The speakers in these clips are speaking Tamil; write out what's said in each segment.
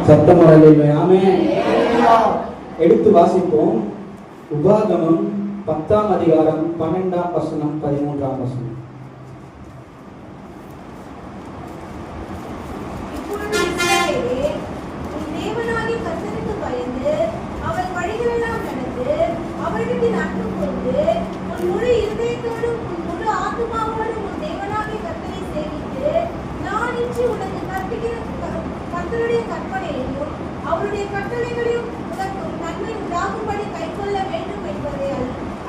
சத்தம் வரலையே. ஆமென். எடுத்து வாசிப்போம். உபாகமம் 10ஆம் அதிகாரம் 12ஆம் வசனம் 13ஆம் வசனம். அவருடைய கட்டளைகளையும் நன்மை உண்டாகும்படி கைக்கொள்ள வேண்டும் என்பதை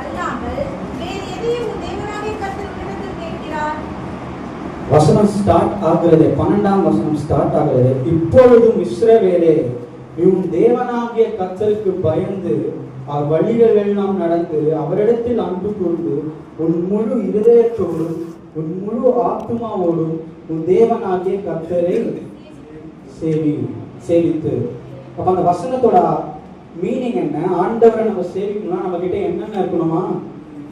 அல்லாமல் வேறு எதையும் உன் தேவனாகிய கர்த்தர் உன்னிடத்தில் கேட்கிறார். வசனம் ஸ்டார்ட் ஆகிறது. 12ஆம் வசனம் ஸ்டார்ட் ஆகிறது. இப்பொழுதும் இஸ்ரவேலே, உன் தேவனாகிய கர்த்தருக்கு பயந்து அவர் வழிகள் எல்லாம் நடந்து அவரிடத்தில் அன்பு கூர்ந்து உன் முழு இருதயத்தோடும் உன் முழு ஆத்துமாவோடும் உன் தேவனாகிய கர்த்தரை சேவித்து. அப்ப அந்த வசனத்தோட மீனிங் என்ன? ஆண்டவரை நம்ம சேவிக்கணும்னா நம்ம கிட்ட என்னென்ன இருக்கணுமா?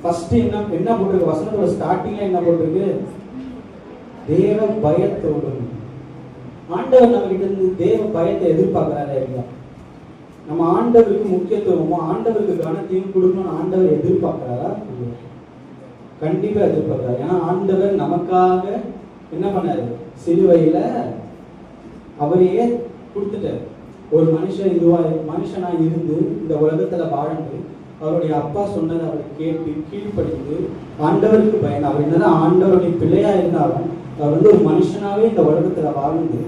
ஃபர்ஸ்ட் என்ன போட்டிருக்கு? வசனத்தோட ஸ்டார்டிங்ல என்ன போட்டிருக்கு? தேவ பயத்தோடும். ஆண்டவர் நம்ம கிட்ட இருந்து தேவ பயத்தை எதிர்பார்க்கிறாரா இல்லையா? நம்ம ஆண்டவருக்கு முக்கியத்துவமும் ஆண்டவருக்கு கனத்தையும் கொடுக்கணும்னு ஆண்டவர் எதிர்பார்க்கிறாரா? கண்டிப்பா எதிர்பார்க்கிறார். ஏன்னா ஆண்டவர் நமக்காக என்ன பண்ணாரு? சிலுவையில அவரையே கொடுத்துட்டார். ஒரு மனுஷனா இருந்து இந்த உலகத்துல வாழ்ந்து அவருடைய அப்பா சொன்னதை அவர் கேட்டு கீழ்ப்படிந்து ஆண்டவருக்கு பயன். அவர் என்னதான் ஆண்டவருடைய பிள்ளையா இருந்தாலும் அவர் ஒரு மனுஷனாவே இந்த உலகத்துல வாழ்ந்து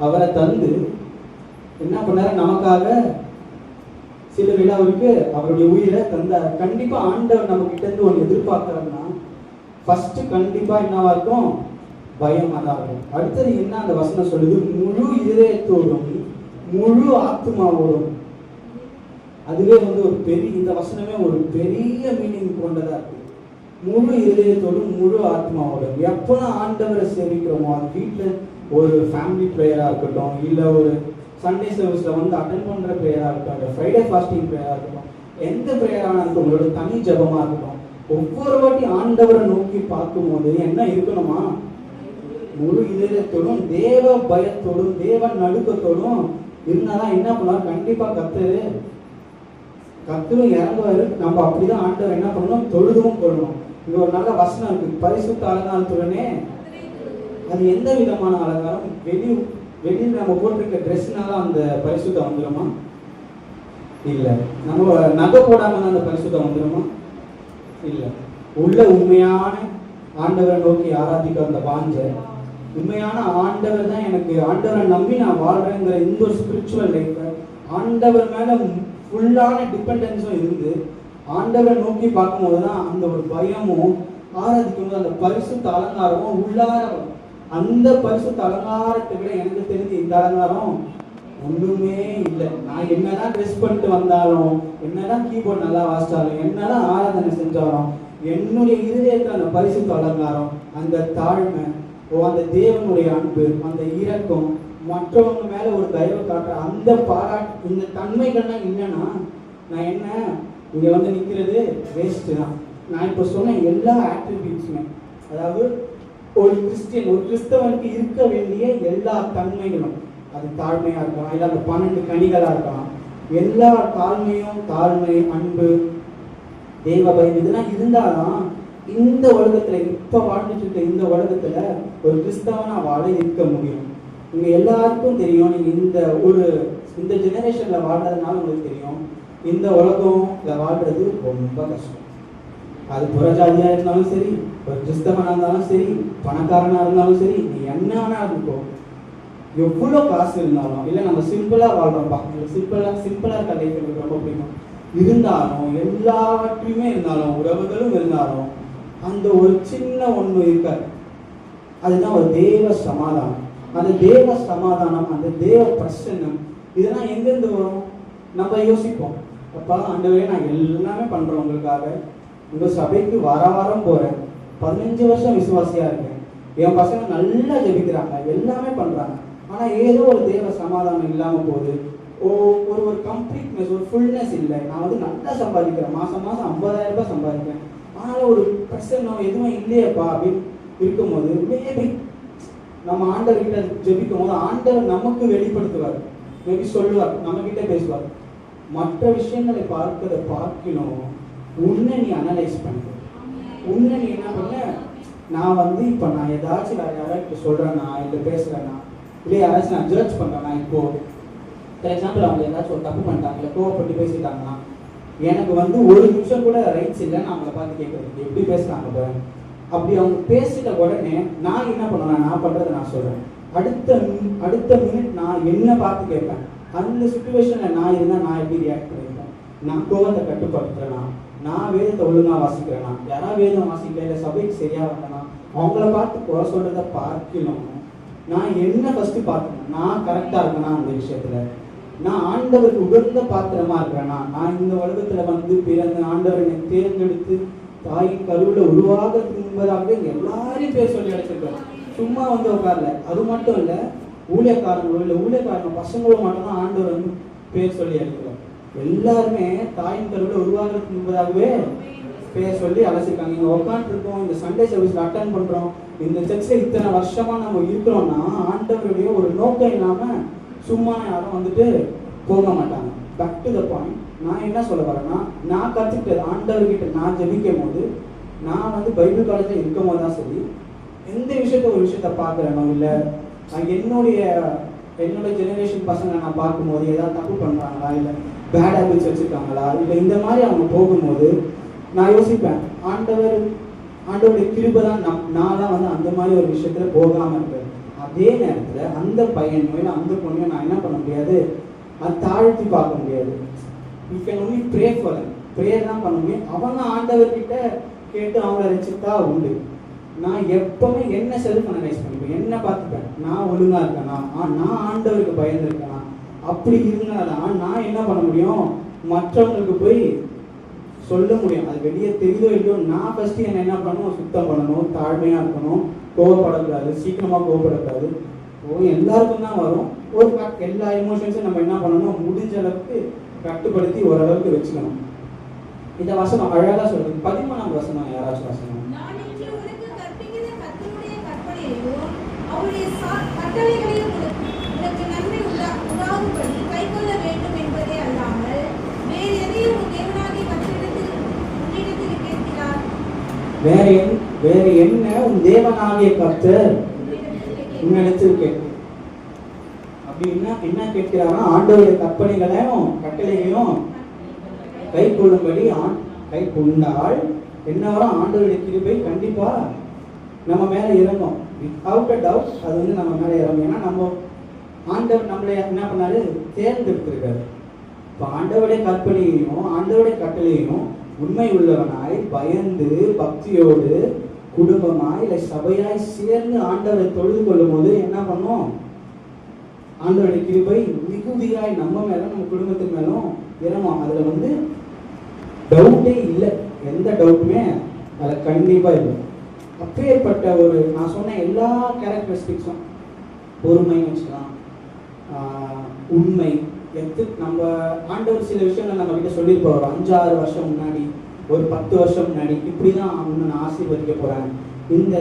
அவரை தந்து என்ன பண்ணாரு? நமக்காக சிலுவையில அவருக்கு அவருடைய உயிரை தந்தார். கண்டிப்பா ஆண்டவர் நம்ம கிட்ட இருந்து ஒன்று எதிர்பார்க்கிறாருன்னா ஃபர்ஸ்ட் கண்டிப்பா என்னவா இருக்கும்? பயமா தான் இருக்கும். அடுத்தது என்ன அந்த வசனம் சொல்லுது? முழு இதயத்தோடும் முழு ஆத்மாவோடும். அதுவே ஒரு பெரிய, இந்த வசனமே ஒரு பெரிய மீனிங் கொண்டதா இருக்கு. முழு இதயத்தோடும் முழு ஆத்மாவோடும். எப்போதான் ஆண்டவரை சேவிக்கிறோமோ, அது வீட்டுல ஒரு ஃபேமிலி ப்ரேயரா இருக்கட்டும், இல்ல ஒரு சண்டே சர்வீஸ்ல அட்டென்ட் பண்ற ப்ரேயரா இருக்கட்டும், ஃப்ரைடே ஃபாஸ்டிங் ப்ரேயரா இருக்கட்டும், எந்த ப்ரேயரான இருக்கட்டும், உங்களோட தனி ஜபமா இருக்கட்டும், ஒவ்வொரு வாட்டி ஆண்டவரை நோக்கி பார்க்கும் போது என்ன இருக்கணுமா? முழு இதயத்தோடும் தேவ பயத்தோடும் தேவ நடுக்கத்தோடும் இருந்தாதான் என்ன பண்ணுவார்? கண்டிப்பா கர்த்தரும் இறங்குவாரு. நம்ம அப்படிதான் ஆண்டவர் என்ன பண்ணணும்? தொழுதும் கொள்ளணும். இங்க ஒரு நல்ல வசனம் இருக்கு, பரிசுத்த அலங்காரத்துடனே. அது எந்த விதமான அலங்காரம்? வெளியில் நம்ம போட்டிருக்க ட்ரெஸ்னால அந்த பரிசுத்தம் வந்துடுமா? இல்ல. நம்ம நகை போடாம அந்த பரிசுத்தம் வந்துடுமா? இல்ல. உள்ள உண்மையான ஆண்டவரை நோக்கி ஆராதிக்க அந்த வாஞ்ச, உண்மையான ஆண்டவர் தான் எனக்கு, ஆண்டவரை நம்பி நான் வாழ்றேங்கிற இந்த ஒரு ஸ்பிரிச்சுவல் லைஃப், ஆண்டவர் மேல ஃபுல்லான டிபெண்டன்ஸும் இருந்து ஆண்டவரை நோக்கி பார்க்கும்போது தான் அந்த ஒரு பயமும் ஆராதிக்கும் போது அந்த பரிசுத்த அலங்காரமும் உள்ளார வரும். அந்த பரிசுத்த அலங்காரத்தை விட எனக்கு தெரிஞ்சு இந்த அலங்காரம் ஒன்றுமே இல்லை. நான் என்னதான் ட்ரெஸ் பண்ணிட்டு வந்தாலும், என்னதான் கீபோர்ட் நல்லா வாசிச்சாலும், என்னதான் ஆராதனை செஞ்சாலும், என்னுடைய இருதயத்தில் அந்த பரிசுத்த அலங்காரம், அந்த தாழ்மை, அந்த தேவனுடைய அன்பு, அந்த இரக்கம், மற்றவங்க மேல ஒரு தயவு காட்டுற அந்த பாராட்டு, இந்த தன்மைகள்லாம் இல்லைன்னா நான் என்ன இங்க நிக்கிறது வேஸ்ட் தான். நான் இப்ப சொன்ன எல்லா ஆட்ரிபியூட்ஸுமே, அதாவது ஒரு கிறிஸ்தவனுக்கு இருக்க வேண்டிய எல்லா தன்மைகளும், அது தாழ்மையா இருக்கலாம், இல்லை அந்த 12 கனிகளா இருக்கலாம், எல்லா தாழ்மை, அன்பு, தெய்வ பயம், இதெல்லாம் இருந்தாதான் இந்த உலகத்துல இப்ப வாழ்ந்துட்டு இருக்க இந்த உலகத்துல ஒரு கிறிஸ்தவனா வாழ இருக்க முடியும். நீங்க எல்லாருக்கும் தெரியும், நீங்க இந்த ஜெனரேஷன்ல வாழ்றதுனால உங்களுக்கு தெரியும், இந்த உலகம்ல வாழ்றது ரொம்ப கஷ்டம். அது புறஜாதியா இருந்தாலும் சரி, ஒரு கிறிஸ்தவனா இருந்தாலும் சரி, பணக்காரனா இருந்தாலும் சரி, நீ என்ன வேணா இருக்கும், எவ்வளவு காசு இருந்தாலும், இல்லை நம்ம சிம்பிளா வாழ்றோம்ப்பா, சிம்பிளா இருக்க லைஃப் எனக்கு ரொம்ப பிடிக்கும் இருந்தாலும், எல்லாவற்றையுமே இருந்தாலும், உறவுகளும் இருந்தாலும், அந்த ஒரு சின்ன ஒண்ணு இருக்காது. அதுதான் ஒரு தேவ சமாதானம். அந்த தேவ சமாதானம், அந்த தேவ பிரசன்னம், இதெல்லாம் எங்கிருந்து வரும்? நம்ம யோசிப்போம், அப்பா ஆண்டவரே நான் எல்லாமே பண்றேன் உங்களுக்காக, உங்க சபைக்கு வாரம் போறேன், 15 வருஷம் விசுவாசியா இருக்கேன், என் பசங்க நல்லா ஜெபிக்கிறாங்க, எல்லாமே பண்றாங்க, ஆனா ஏதோ ஒரு தேவ சமாதானம் இல்லாம போகுது. ஒரு கம்ப்ளீட்னஸ், ஒரு ஃபுல்னஸ் இல்லை. நான் நல்லா சம்பாதிக்கிறேன், மாசம் 50,000 ரூபாய் சம்பாதிக்கிறேன், ஆனாலும் ஒரு பிரச்சனை எதுவுமே இல்லையப்பா அப்படின்னு இருக்கும்போது, மேபி நம்ம ஆண்டவர்கிட்ட ஜெபிக்கும் போது ஆண்டவர் நமக்கு வெளிப்படுத்துவார். மேபி சொல்லுவார், நம்ம கிட்ட பேசுவார். மற்ற விஷயங்களை பார்க்கிறத பார்க்கணும், உன்னை நீ அனலைஸ் பண்ணு. உன்னை நீ என்ன பண்ண, நான் வந்து இப்போ நான் ஏதாச்சும் வேறு யாராவது சொல்கிறேன்னா இல்லை பேசுகிறேன்னா இல்லை யாராச்சும் நான் ஜட்ஜ் பண்ணுறேன்னா, இப்போது ஃபார் எக்ஸாம்பிள் அவங்க ஏதாச்சும் ஒரு தப்பு பண்ணிட்டாங்க இல்லை கோவப்பட்டு பேசிட்டாங்கன்னா எனக்கு வந்து ஒரு நிமிஷம் கூட ரைட்ஸ் இல்லைன்னு அவங்கள பார்த்து கேட்குறது எப்படி பேசுகிறாங்க பாரு. அப்படி அவங்க பேசிட்ட உடனே நான் என்ன பண்ணுவேன், நான் பண்ணுறதை நான் சொல்கிறேன். அடுத்த மினிட் நான் என்ன பார்த்து கேட்பேன், அந்த சுச்சுவேஷனில் நான் இருந்தால் நான் எப்படி ரியாக்ட் பண்ணியிருப்பேன். நான் கோவத்தை கட்டுப்படுத்துறேன்னா, நான் வேதத்தை ஒழுங்காக வாசிக்கிறேன்னா, யாராவது வேதம் வாசிக்கல இல்லை சபைக்கு சரியாக வரலன்னா அவங்கள பார்த்து குறை சொல்கிறத பார்க்கணும். நான் என்ன ஃபஸ்ட்டு பார்க்கணும், நான் கரெக்டாக இருக்கேனா அந்த விஷயத்தில், நான் ஆண்டவருக்கு உகந்த பாத்திரமா இருக்கிறேன்னா, நான் இந்த உலகத்தில் வந்து பிறந்த ஆண்டவரை தேர்ந்தெடுத்து தாயின் கருவில் உருவாகிறதுக்கு முன்பதாக எல்லாரையும் பேர் சொல்லி அழைச்சிருக்கேன். சும்மா வந்து உட்காரல. அது மட்டும் இல்லை, ஊழியக்காரங்களோ இல்லை ஊழியக்காரங்க பசங்களோ மட்டும்தான் ஆண்டவர் வந்து பேர் சொல்லி அழைக்கிறோம். எல்லாருமே தாயின் கருவில் உருவாகிறதுக்கு முன்பதாகவே பேர் சொல்லி அழைச்சிருக்காங்க. இங்கே உட்காந்துருக்கோம், இந்த சண்டே சர்வீஸில் அட்டன் பண்ணுறோம், இந்த சர்ச்சில் இத்தனை வருஷமாக நம்ம இருக்கிறோம்னா ஆண்டவருடைய ஒரு நோக்கம் இல்லாமல் சும்மா யாரும் வந்துட்டு போக மாட்டாங்க. பேக் டு த பாயிண்ட், நான் என்ன சொல்ல வரேன்னா, நான் கற்றுக்கிட்டது ஆண்டவர்கிட்ட நான் ஜெபிக்கும் போது, நான் வந்து பைபிள் காலேஜில் இருக்கும் போது தான் சரி, எந்த விஷயத்த ஒரு விஷயத்த பார்க்குறேனோ இல்லை என்னோட ஜெனரேஷன் பசங்களை நான் பார்க்கும்போது ஏதாவது தப்பு பண்ணுறாங்களா இல்லை பேட் ஹேபிட்ஸ் வச்சுருக்காங்களா இல்லை இந்த மாதிரி அவங்க போகும்போது நான் யோசிப்பேன், ஆண்டவருடைய கிருபை தான் நான் தான் வந்து அந்த மாதிரி ஒரு விஷயத்தில் போகாமல் இருப்பேன். அதே நேரத்தில் அந்த பையனையோ இல்லை அந்த பொண்ணையோ நான் என்ன பண்ண முடியாது, அது தாழ்த்தி பார்க்க முடியாது. You can only pray for them. Prayer தான் பண்ண முடியும். அவங்க ஆண்டவர்கிட்ட கேட்டு அவங்கள ரசித்தா உண்டு. நான் எப்பவுமே என்ன செல்ஃப் அனலைஸ் பண்ணிப்பேன், என்ன பார்த்துப்பேன், நான் ஒழுங்காக இருக்கேனா, நான் ஆண்டவருக்கு பயந்து இருக்கேனா. அப்படி இருந்தால்தான் நான் என்ன பண்ண முடியும், மற்றவங்களுக்கு போய் சொல்ல முடியும். அது வெளியே தெரியுதோ இல்லையோ, நான் ஃபஸ்ட்டு என்ன பண்ணணும், சுத்தம் பண்ணணும், தாழ்மையாக இருக்கணும், கோவப்படக்கூடாது, சீக்கிரமாக கோவப்படக்கூடாது. எல்லாருக்கும் தான் வரும். ஒரு எல்லா எமோஷன்ஸும் நம்ம என்ன பண்ணணும், முடிஞ்ச அளவுக்கு கட்டுப்படுத்தி ஓரளவுக்கு வச்சுக்கணும். இந்த வசனம் அழகாக சொல்றது. 13ஆம் வசனம் யாராச்சும் வசனம், வேற என்ன உன் தேவனாகிய கர்த்தர் உன்னிடத்தில் கேட்கும். அப்படின்னா என்ன கேட்கிறாரா, ஆண்டவருடைய கற்பனைகளையும் கட்டளைகளையும் கை கொள்ளும்படி கை கொண்டால் என்ன வரும், ஆண்டவருடைய கிருபை கண்டிப்பா நம்ம மேல இறங்கும். வித்அவுட் அ டவுட் அது வந்து நம்ம மேல இறங்கும். ஏன்னா நம்ம ஆண்டவர் நம்மளை என்ன பண்ணாரு, தேர்ந்தெடுத்திருக்காரு. இப்போ ஆண்டவருடைய கற்பனையையும் ஆண்டவருடைய கட்டளையையும் உண்மை உள்ளவனாய் பயந்து பக்தியோடு குடும்பமாய் இல்லை சபையாய் சேர்ந்து ஆண்டவரை தொழுது கொள்ளும் போது என்ன பண்ணும், ஆண்டவருடைய கிருபை மிகுதியாய் நம்ம மேலும் நம்ம குடும்பத்துக்கு மேலும் இறங்கும். அதுல வந்து டவுட்டே இல்லை, எந்த டவுட்டுமே அதில் கண்டிப்பா இல்லை. அப்பேற்பட்ட ஒரு நான் சொன்ன எல்லா கேரக்டரிஸ்டிக்ஸும், பொறுமைன்னு வச்சுக்கலாம், உண்மை, நம்ம ஆண்டவர் சில விஷயங்கள் நம்ம கிட்ட சொல்லியிருப்போம். ஒரு 5-6 வருஷம் முன்னாடி, ஒரு 10 வருஷம் முன்னாடி, இப்படிதான் அவனை நான் ஆசீர்வதிக்க போறேன். இந்த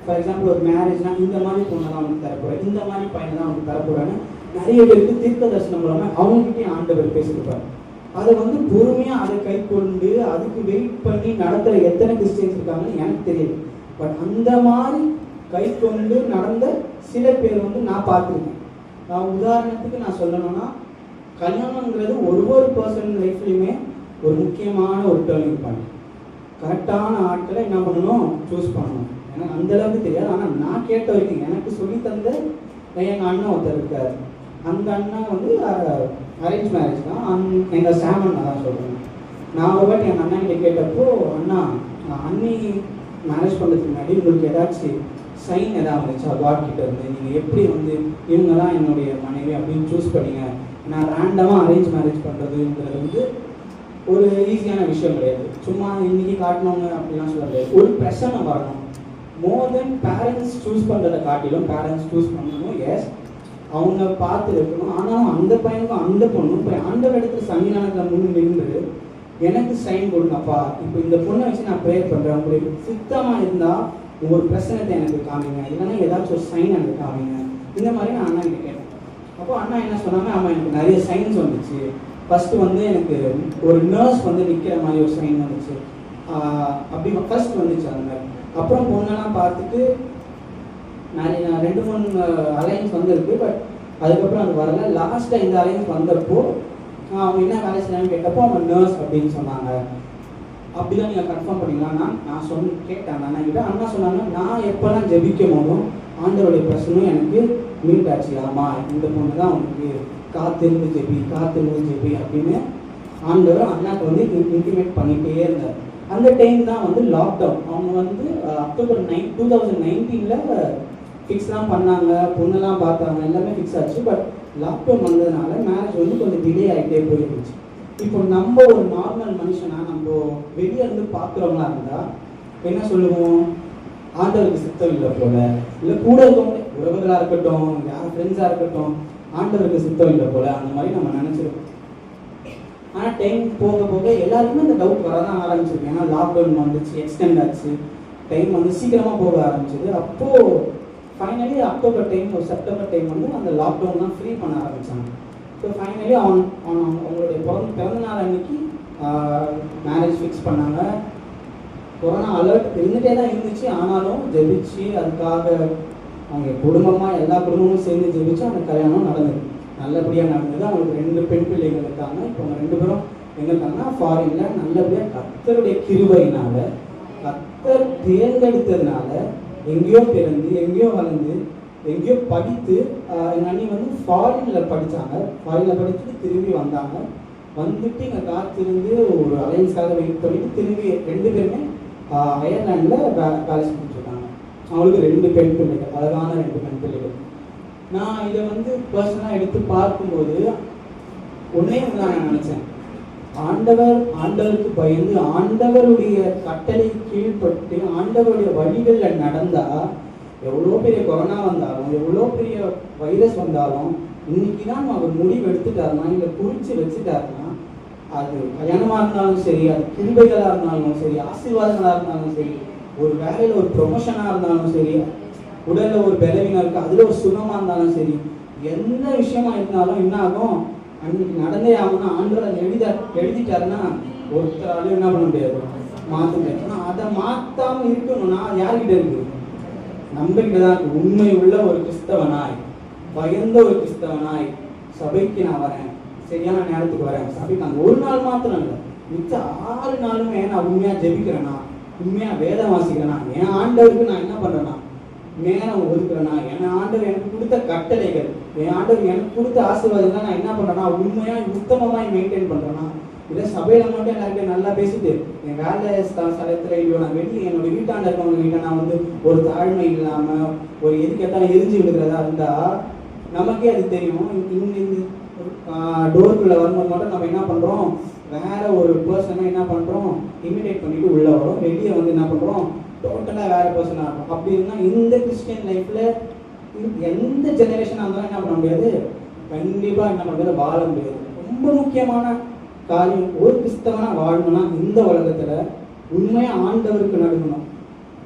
ஃபார் எக்ஸாம்பிள் ஒரு மேரேஜ்னா இந்த மாதிரி பொண்ணை தான் அவனுக்கு தரப்போறேன், இந்த மாதிரி பையனை தான் அவனுக்கு தரப்போறேன்னு நிறைய பேருக்கு தீர்க்க தரிசனம் மூலமா அவங்ககிட்டயும் ஆண்டவர் பேசியிருப்பார். அதை வந்து பொறுமையா அதை கை கொண்டு அதுக்கு வெயிட் பண்ணி நடத்துற எத்தனை கிறிஸ்டியன்ஸ் இருக்காங்கன்னு எனக்கு தெரியல. பட் அந்த மாதிரி கை கொண்டு நடந்த சில பேர் வந்து நான் பார்த்துருக்கேன். உதாரணத்துக்கு நான் சொல்லணும்னா, கல்யாணங்கிறது ஒவ்வொரு பர்சன் லைஃப்லையுமே ஒரு முக்கியமான ஒரு டேர்னிங் பாயிண்ட். கரெக்டான ஆட்களை என்ன பண்ணணும், சூஸ் பண்ணணும். எனக்கு அந்த அளவுக்கு தெரியாது. ஆனால் நான் கேட்ட வரைக்கும் எனக்கு சொல்லி தந்த எங்கள் அண்ணன் ஒருத்தர் இருக்கார். அந்த அண்ணன் வந்து அரேஞ்ச் மேரேஜ் தான். எங்கள் சாமன் தான் சொல்கிறேன். நான் ஒரு வாட்டி எங்கள் அண்ணன் கிட்ட கேட்டப்போ, அண்ணா அண்ணி மேரேஜ் பண்ணுறதுக்கு முன்னாடி உங்களுக்கு ஏதாச்சும் சைன் எதாவது வந்துச்சா காட் கிட்ட இருந்து, நீங்கள் எப்படி வந்து இவங்க தான் என்னுடைய மனைவி அப்படின்னு சூஸ் பண்ணீங்க. நான் ரேண்டமாக அரேஞ்ச் மேரேஜ் பண்ணுறதுங்கிறது வந்து ஒரு ஈஸியான விஷயம் கிடையாது. சும்மா இன்னைக்கு காட்டினவங்க அப்படிலாம் சொல்ல முடியாது. ஒரு பிரச்சனை வரணும். மோர் தென் பேரண்ட்ஸ் சூஸ் பண்ணுறதை காட்டிலும் பேரண்ட்ஸ் சூஸ் பண்ணணும். எஸ், அவங்க பார்த்து இருக்கணும். ஆனால் அந்த பையனுக்கும் அந்த பொண்ணும் இப்போ ஆண்டவர் இடத்துல சன்னிதானத்தில் முன் நின்று எனக்கு சைன் கொடுங்கப்பா, இப்போ இந்த பொண்ணை வச்சு நான் ப்ரேயர் பண்ணுறேன், உங்களுக்கு சுத்தமாக இருந்தால் ஒரு பிரச்சனத்தை எனக்கு காமிங்க, இல்லைன்னா ஏதாச்சும் ஒரு சைன் எனக்கு காமிங்க. இந்த மாதிரி நான் அண்ணா கிட்ட கேட்டேன். அப்போ அண்ணா என்ன சொன்னாங்க, ஆமாம் எனக்கு நிறைய சைன்ஸ் வந்துச்சு. ஃபஸ்ட்டு வந்து எனக்கு ஒரு நர்ஸ் வந்து நிற்கிற மாதிரி ஒரு சைன் வந்துச்சு. அப்படி ஃபர்ஸ்ட் வந்துச்சு அந்த மாதிரி. அப்புறம் பொண்ணெல்லாம் பார்த்துட்டு நிறைய 2-3 அலைன்ஸ் வந்துருக்கு. பட் அதுக்கப்புறம் அது வரல. லாஸ்ட்டாக இந்த அலைன்ஸ் வந்தப்போ அவங்க என்ன வேலை செய்யலாம்னு கேட்டப்போ அவங்க நர்ஸ் அப்படின்னு சொன்னாங்க. அப்படிதான் நீங்கள் கன்ஃபார்ம் பண்ணிக்கலாம்னா நான் கேட்டேன் அண்ணா கிட்ட. அண்ணா சொன்னாங்க, நான் எப்போல்லாம் ஜெபிக்கும் போதும் ஆண்டவருடைய பிரச்சனையும் எனக்கு மீட் ஆச்சு. ஆமாம் இந்த பொண்ணு தான் உனக்கு காத்திருந்து ஜெபி அப்படின்னு ஆண்டவர் அண்ணாக்கு வந்து இன்டிமேட் பண்ணிகிட்டே இருந்தார். அந்த டைம் தான் வந்து லாக்டவுன். அவங்க வந்து அக்டோபர் 2019 ஃபிக்ஸ்லாம் பண்ணாங்க, பொண்ணெல்லாம் பார்த்தாங்க, எல்லாமே ஃபிக்ஸ் ஆச்சு. பட் லாக்டவுன் வந்ததுனால மேரேஜ் வந்து கொஞ்சம் டிலே ஆகிட்டே போயிருந்துச்சு. இப்போ நம்ம ஒரு நார்மல் மனுஷனா நம்ம வெளியே இருந்து பார்க்குறவங்களா இருந்தால் என்ன சொல்லுவோம், ஆண்டவருக்கு சித்தம் இல்லை போல, இல்லை கூட இருக்கவங்க உறவுகளாக இருக்கட்டும், யார் ஃப்ரெண்ட்ஸாக இருக்கட்டும், ஆண்டவருக்கு சித்தம் இல்லை போல, அந்த மாதிரி நம்ம நினச்சிருக்கோம். ஆனால் டைம் போக போக எல்லாருக்குமே அந்த டவுட் வரதான் ஆரம்பிச்சிருக்கு. ஏன்னா லாக்டவுன் வந்துச்சு, எக்ஸ்டெண்ட் ஆச்சு, டைம் வந்து சீக்கிரமாக போக ஆரம்பிச்சது. அப்போது ஃபைனலி அக்டோபர் டைம் ஒரு செப்டம்பர் டைம் வந்து அந்த லாக்டவுன்லாம் ஃப்ரீ பண்ண ஆரம்பித்தாங்க. ஸோ ஃபைனலி அவங்களுடைய பிறந்த நாள் அன்னைக்கு மேரேஜ் ஃபிக்ஸ் பண்ணாங்க. கொரோனா அலர்ட் இருந்துகிட்டே தான் இருந்துச்சு. ஆனாலும் ஜெபிச்சு அதுக்காக அவங்க குடும்பமாக எல்லா குடும்பமும் சேர்ந்து ஜெபிச்சு அந்த கல்யாணம் நடந்தது, நல்லபடியாக நடந்தது. அவங்களுக்கு 2 பெண் பிள்ளைகள் இருக்காங்க. இப்போ அவங்க 2 பேரும் எங்கே இருக்காங்கன்னா ஃபாரினில். நல்லபடியாக கர்த்தருடைய கிருபையினால, கர்த்தர் தேர்ந்தெடுத்ததுனால எங்கேயோ பிறந்து எங்கேயோ வளர்ந்து எங்கேயோ படித்து எங்கள் அண்ணி வந்து ஃபாரினில் படித்தாங்க. ஃபாரினில் படிச்சுட்டு திரும்பி வந்தாங்க. வந்துட்டு இங்கே காத்திருந்து ஒரு அலைன்ஸ்க்காக வெயிட் பண்ணிட்டு திரும்பி 2 பேருமே அயர்லாண்டில் வேலை செஞ்சுட்ருக்காங்க. அவங்களுக்கு 2 பெண் பிள்ளைகள், அழகான 2 பெண் பிள்ளைகள். நான் இதை வந்து பர்சனலாக எடுத்து பார்க்கும்போது ஒன்றே ஒன்று தான் நான் நினச்சேன், ஆண்டவருக்கு பயந்து ஆண்டவருடைய கட்டளை கீழ்பட்டு ஆண்டவருடைய வழிகளில் நடந்தால் எவ்வளோ பெரிய கொரோனா வந்தாலும் எவ்வளோ பெரிய வைரஸ் வந்தாலும் இன்னைக்கு தான் அவர் முடிவு எடுத்துட்டாருன்னா, இல்லை குறித்து வச்சுட்டாருன்னா, அது கல்யாணமாக இருந்தாலும் சரி, அது கிருபைகளாக இருந்தாலும் சரி, ஆசீர்வாதங்களாக இருந்தாலும் சரி, ஒரு வேலையில் ஒரு ப்ரொமோஷனாக இருந்தாலும் சரி, உடலில் ஒரு பலவீனம் இருக்குது அதில் ஒரு சுகமாக இருந்தாலும் சரி, எந்த விஷயமா இருந்தாலும் என்ன ஆகும், அன்னைக்கு நடந்தே ஆகும்னா ஆண்டவர் எழுதிட்டாருன்னா ஒருத்தராலையும் என்ன பண்ண முடியாது, மாற்ற முடியாது. ஆனால் அதை மாற்றாமல் இருக்கணும்னா அது யார்கிட்ட இருக்குது, நம்மகிட்ட தான் இருக்குது. உண்மை உள்ள ஒரு கிறிஸ்தவனாய், பயந்த ஒரு கிறிஸ்தவனாய் சபைக்கு நான் வரேன், சரியான நேரத்துக்கு வரேன், சபைக்கு நான் ஒரு நாள் மாத்திரம் இல்லை, மிச்ச 6 நாளுமே நான் உண்மையாக ஜெபிக்கிறேன்னா, உண்மையாக வேதம் வாசிக்கிறேன்னா, என் ஆண்டவருக்கு நான் என்ன பண்ணுறேன்னா நேரம் ஒதுக்குறேன்னா, என் ஆண்டவர் எனக்கு கொடுத்த கட்டளைகள், என் ஆண்டவர் எனக்கு கொடுத்த ஆசீர்வாதம் நான் என்ன பண்ணுறேன்னா உண்மையாக உத்தமமாக மெயின்டைன் பண்ணுறேன்னா, இல்லை சபையில் மட்டும் எல்லாருக்கும் நல்லா பேசிட்டு என் வேலை ஸ்தலத்தில் இல்லையோ நான் வெளியே என்னோட வீட்டாண்ட இருக்கவங்க கிட்ட நான் வந்து ஒரு தாழ்மை இல்லாமல் ஒரு எது கேட்டாலும் எரிஞ்சு விடுக்கிறதா இருந்தால் நமக்கே அது தெரியும். இந்த டோருக்குள்ளே வரும்போது மட்டும் நம்ம என்ன பண்ணுறோம், வேற ஒரு பர்சனை என்ன பண்ணுறோம் இமிடேட் பண்ணிட்டு உள்ளே வரோம், வெளியே வந்து என்ன பண்ணுறோம் டோட்டலாக வேற பர்சனாக இருக்கும். அப்படி இருந்தால் இந்த கிறிஸ்டியன் லைஃப்பில் எந்த ஜெனரேஷனாக இருந்தாலும் என்ன பண்ண முடியாது, கண்டிப்பாக என்ன பண்ணுறது வாழ முடியாது. ரொம்ப முக்கியமான காரியம், ஒரு கிறிஸ்தவனா வாழணும்னா இந்த உலகத்தில் உண்மையாக ஆண்டவருக்கு நடக்கணும்.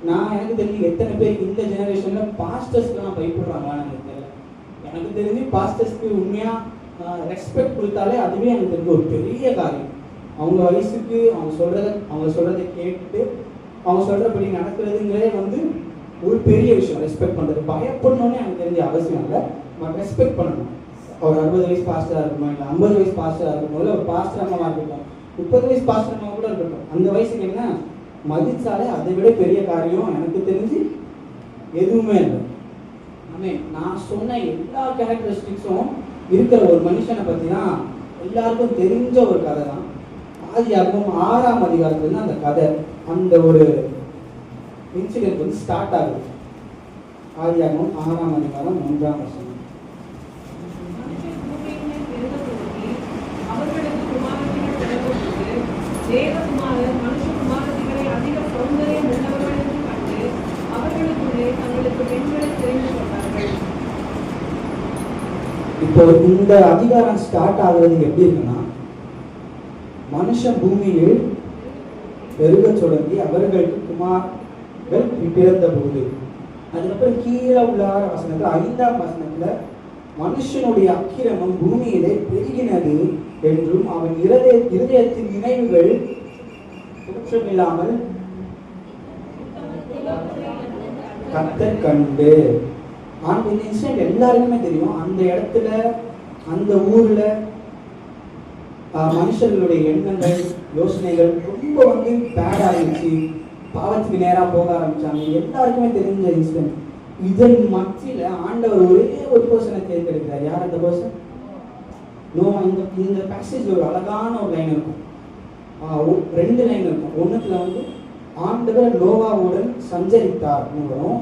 நான் எனக்கு தெரிஞ்சு எத்தனை பேர் இந்த ஜெனரேஷனில் பாஸ்டர்ஸ்லாம் பயப்படுறாங்களான்னு எனக்கு தெரியல. எனக்கு தெரிஞ்சு பாஸ்டர்ஸ்க்கு உண்மையாக ரெஸ்பெக்ட் கொடுத்தாலே அதுவே எனக்கு தெரிஞ்ச ஒரு பெரிய காரியம். அவங்க வயசுக்கு அவங்க சொல்கிறத கேட்டுட்டு அவங்க சொல்கிறபடி நடக்கிறதுங்கிறதே வந்து ஒரு பெரிய விஷயம். ரெஸ்பெக்ட் பண்ணுறது, பயப்படணும்னு எனக்கு தெரிஞ்ச அவசியம் இல்லை, பட் ரெஸ்பெக்ட் பண்ணணும். ஒரு 60 வயசு பாஸ்டராக இருக்கணும், இல்லை 50 வயசு பாஸ்டராக இருக்கணும், இல்லை ஒரு பாஸ்டர் அம்மாவாக இருக்கட்டும், 30 வயசு பாஸ்டர் அம்மா கூட இருக்கட்டும், அந்த வயசுக்கு என்ன மதித்தாலே அதை விட பெரிய காரியம் எனக்கு தெரிஞ்சு எதுவுமே இல்லை. நான் சொன்ன எல்லா கேரக்டரிஸ்டிக்ஸும் இருக்கிற ஒரு மனுஷனை பற்றி தான் எல்லாருக்கும் தெரிஞ்ச ஒரு கதை தான். ஆதியாகமம் 6ஆம் அதிகாரத்துலேருந்து அந்த கதை, அந்த ஒரு இன்சிடென்ட் வந்து ஸ்டார்ட் ஆகுது. ஆதியாகமம் 6ஆம் அதிகாரம் 1ஆம் வசனம். தேவகுமாரர் மனுஷகுமாரத்திகளை அதிக சௌந்தரியம் உள்ளவர்கள் என்று கண்டு அவர்களுக்குள்ளே தங்களுக்கு பெண்களை தெரிந்து கொண்டார்கள். இப்போ இந்த அதிகாரம் ஸ்டார்ட் ஆகுறது எப்படி இருக்குன்னா, மனுஷன் பூமியில் பெருக தொடங்கி அவர்களுக்கு குமாரர்கள் பிறந்த போது, அதுக்கப்புறம் கீழே உள்ள வசனத்துல 5ஆம் வசனத்துல மனுஷனுடைய அக்கிரமம் பூமியிலே பெருகினது என்றும் அவன் இருதயத்தின் நினைவுகள் குற்றமில்லாமல் கர்த்தர் கண்டு. இந்த இன்சிடென்ட் எல்லாருக்குமே தெரியும். அந்த இடத்துல அந்த ஊர்ல மனுஷர்களுடைய எண்ணங்கள் யோசனைகள் ரொம்ப பேட் ஆகிடுச்சு, பாவத்துக்கு நேரா போக ஆரம்பிச்சாங்க. எல்லாருக்குமே தெரிஞ்ச இன்சிடென்ட். இதன் மத்தியில ஆண்டவர் ஒரே ஒரு பர்சனை தேர்ந்தெடுக்கிறார். யார் அந்த பர்சன்? நோவா. இந்த பேசேஜ் ஒரு அழகான ஒரு லைன் இருக்கும், 2 லைன் இருக்கும். ஒன்றுத்துல ஆண்டவர் நோவாவுடன் சஞ்சரித்தார் வரும்.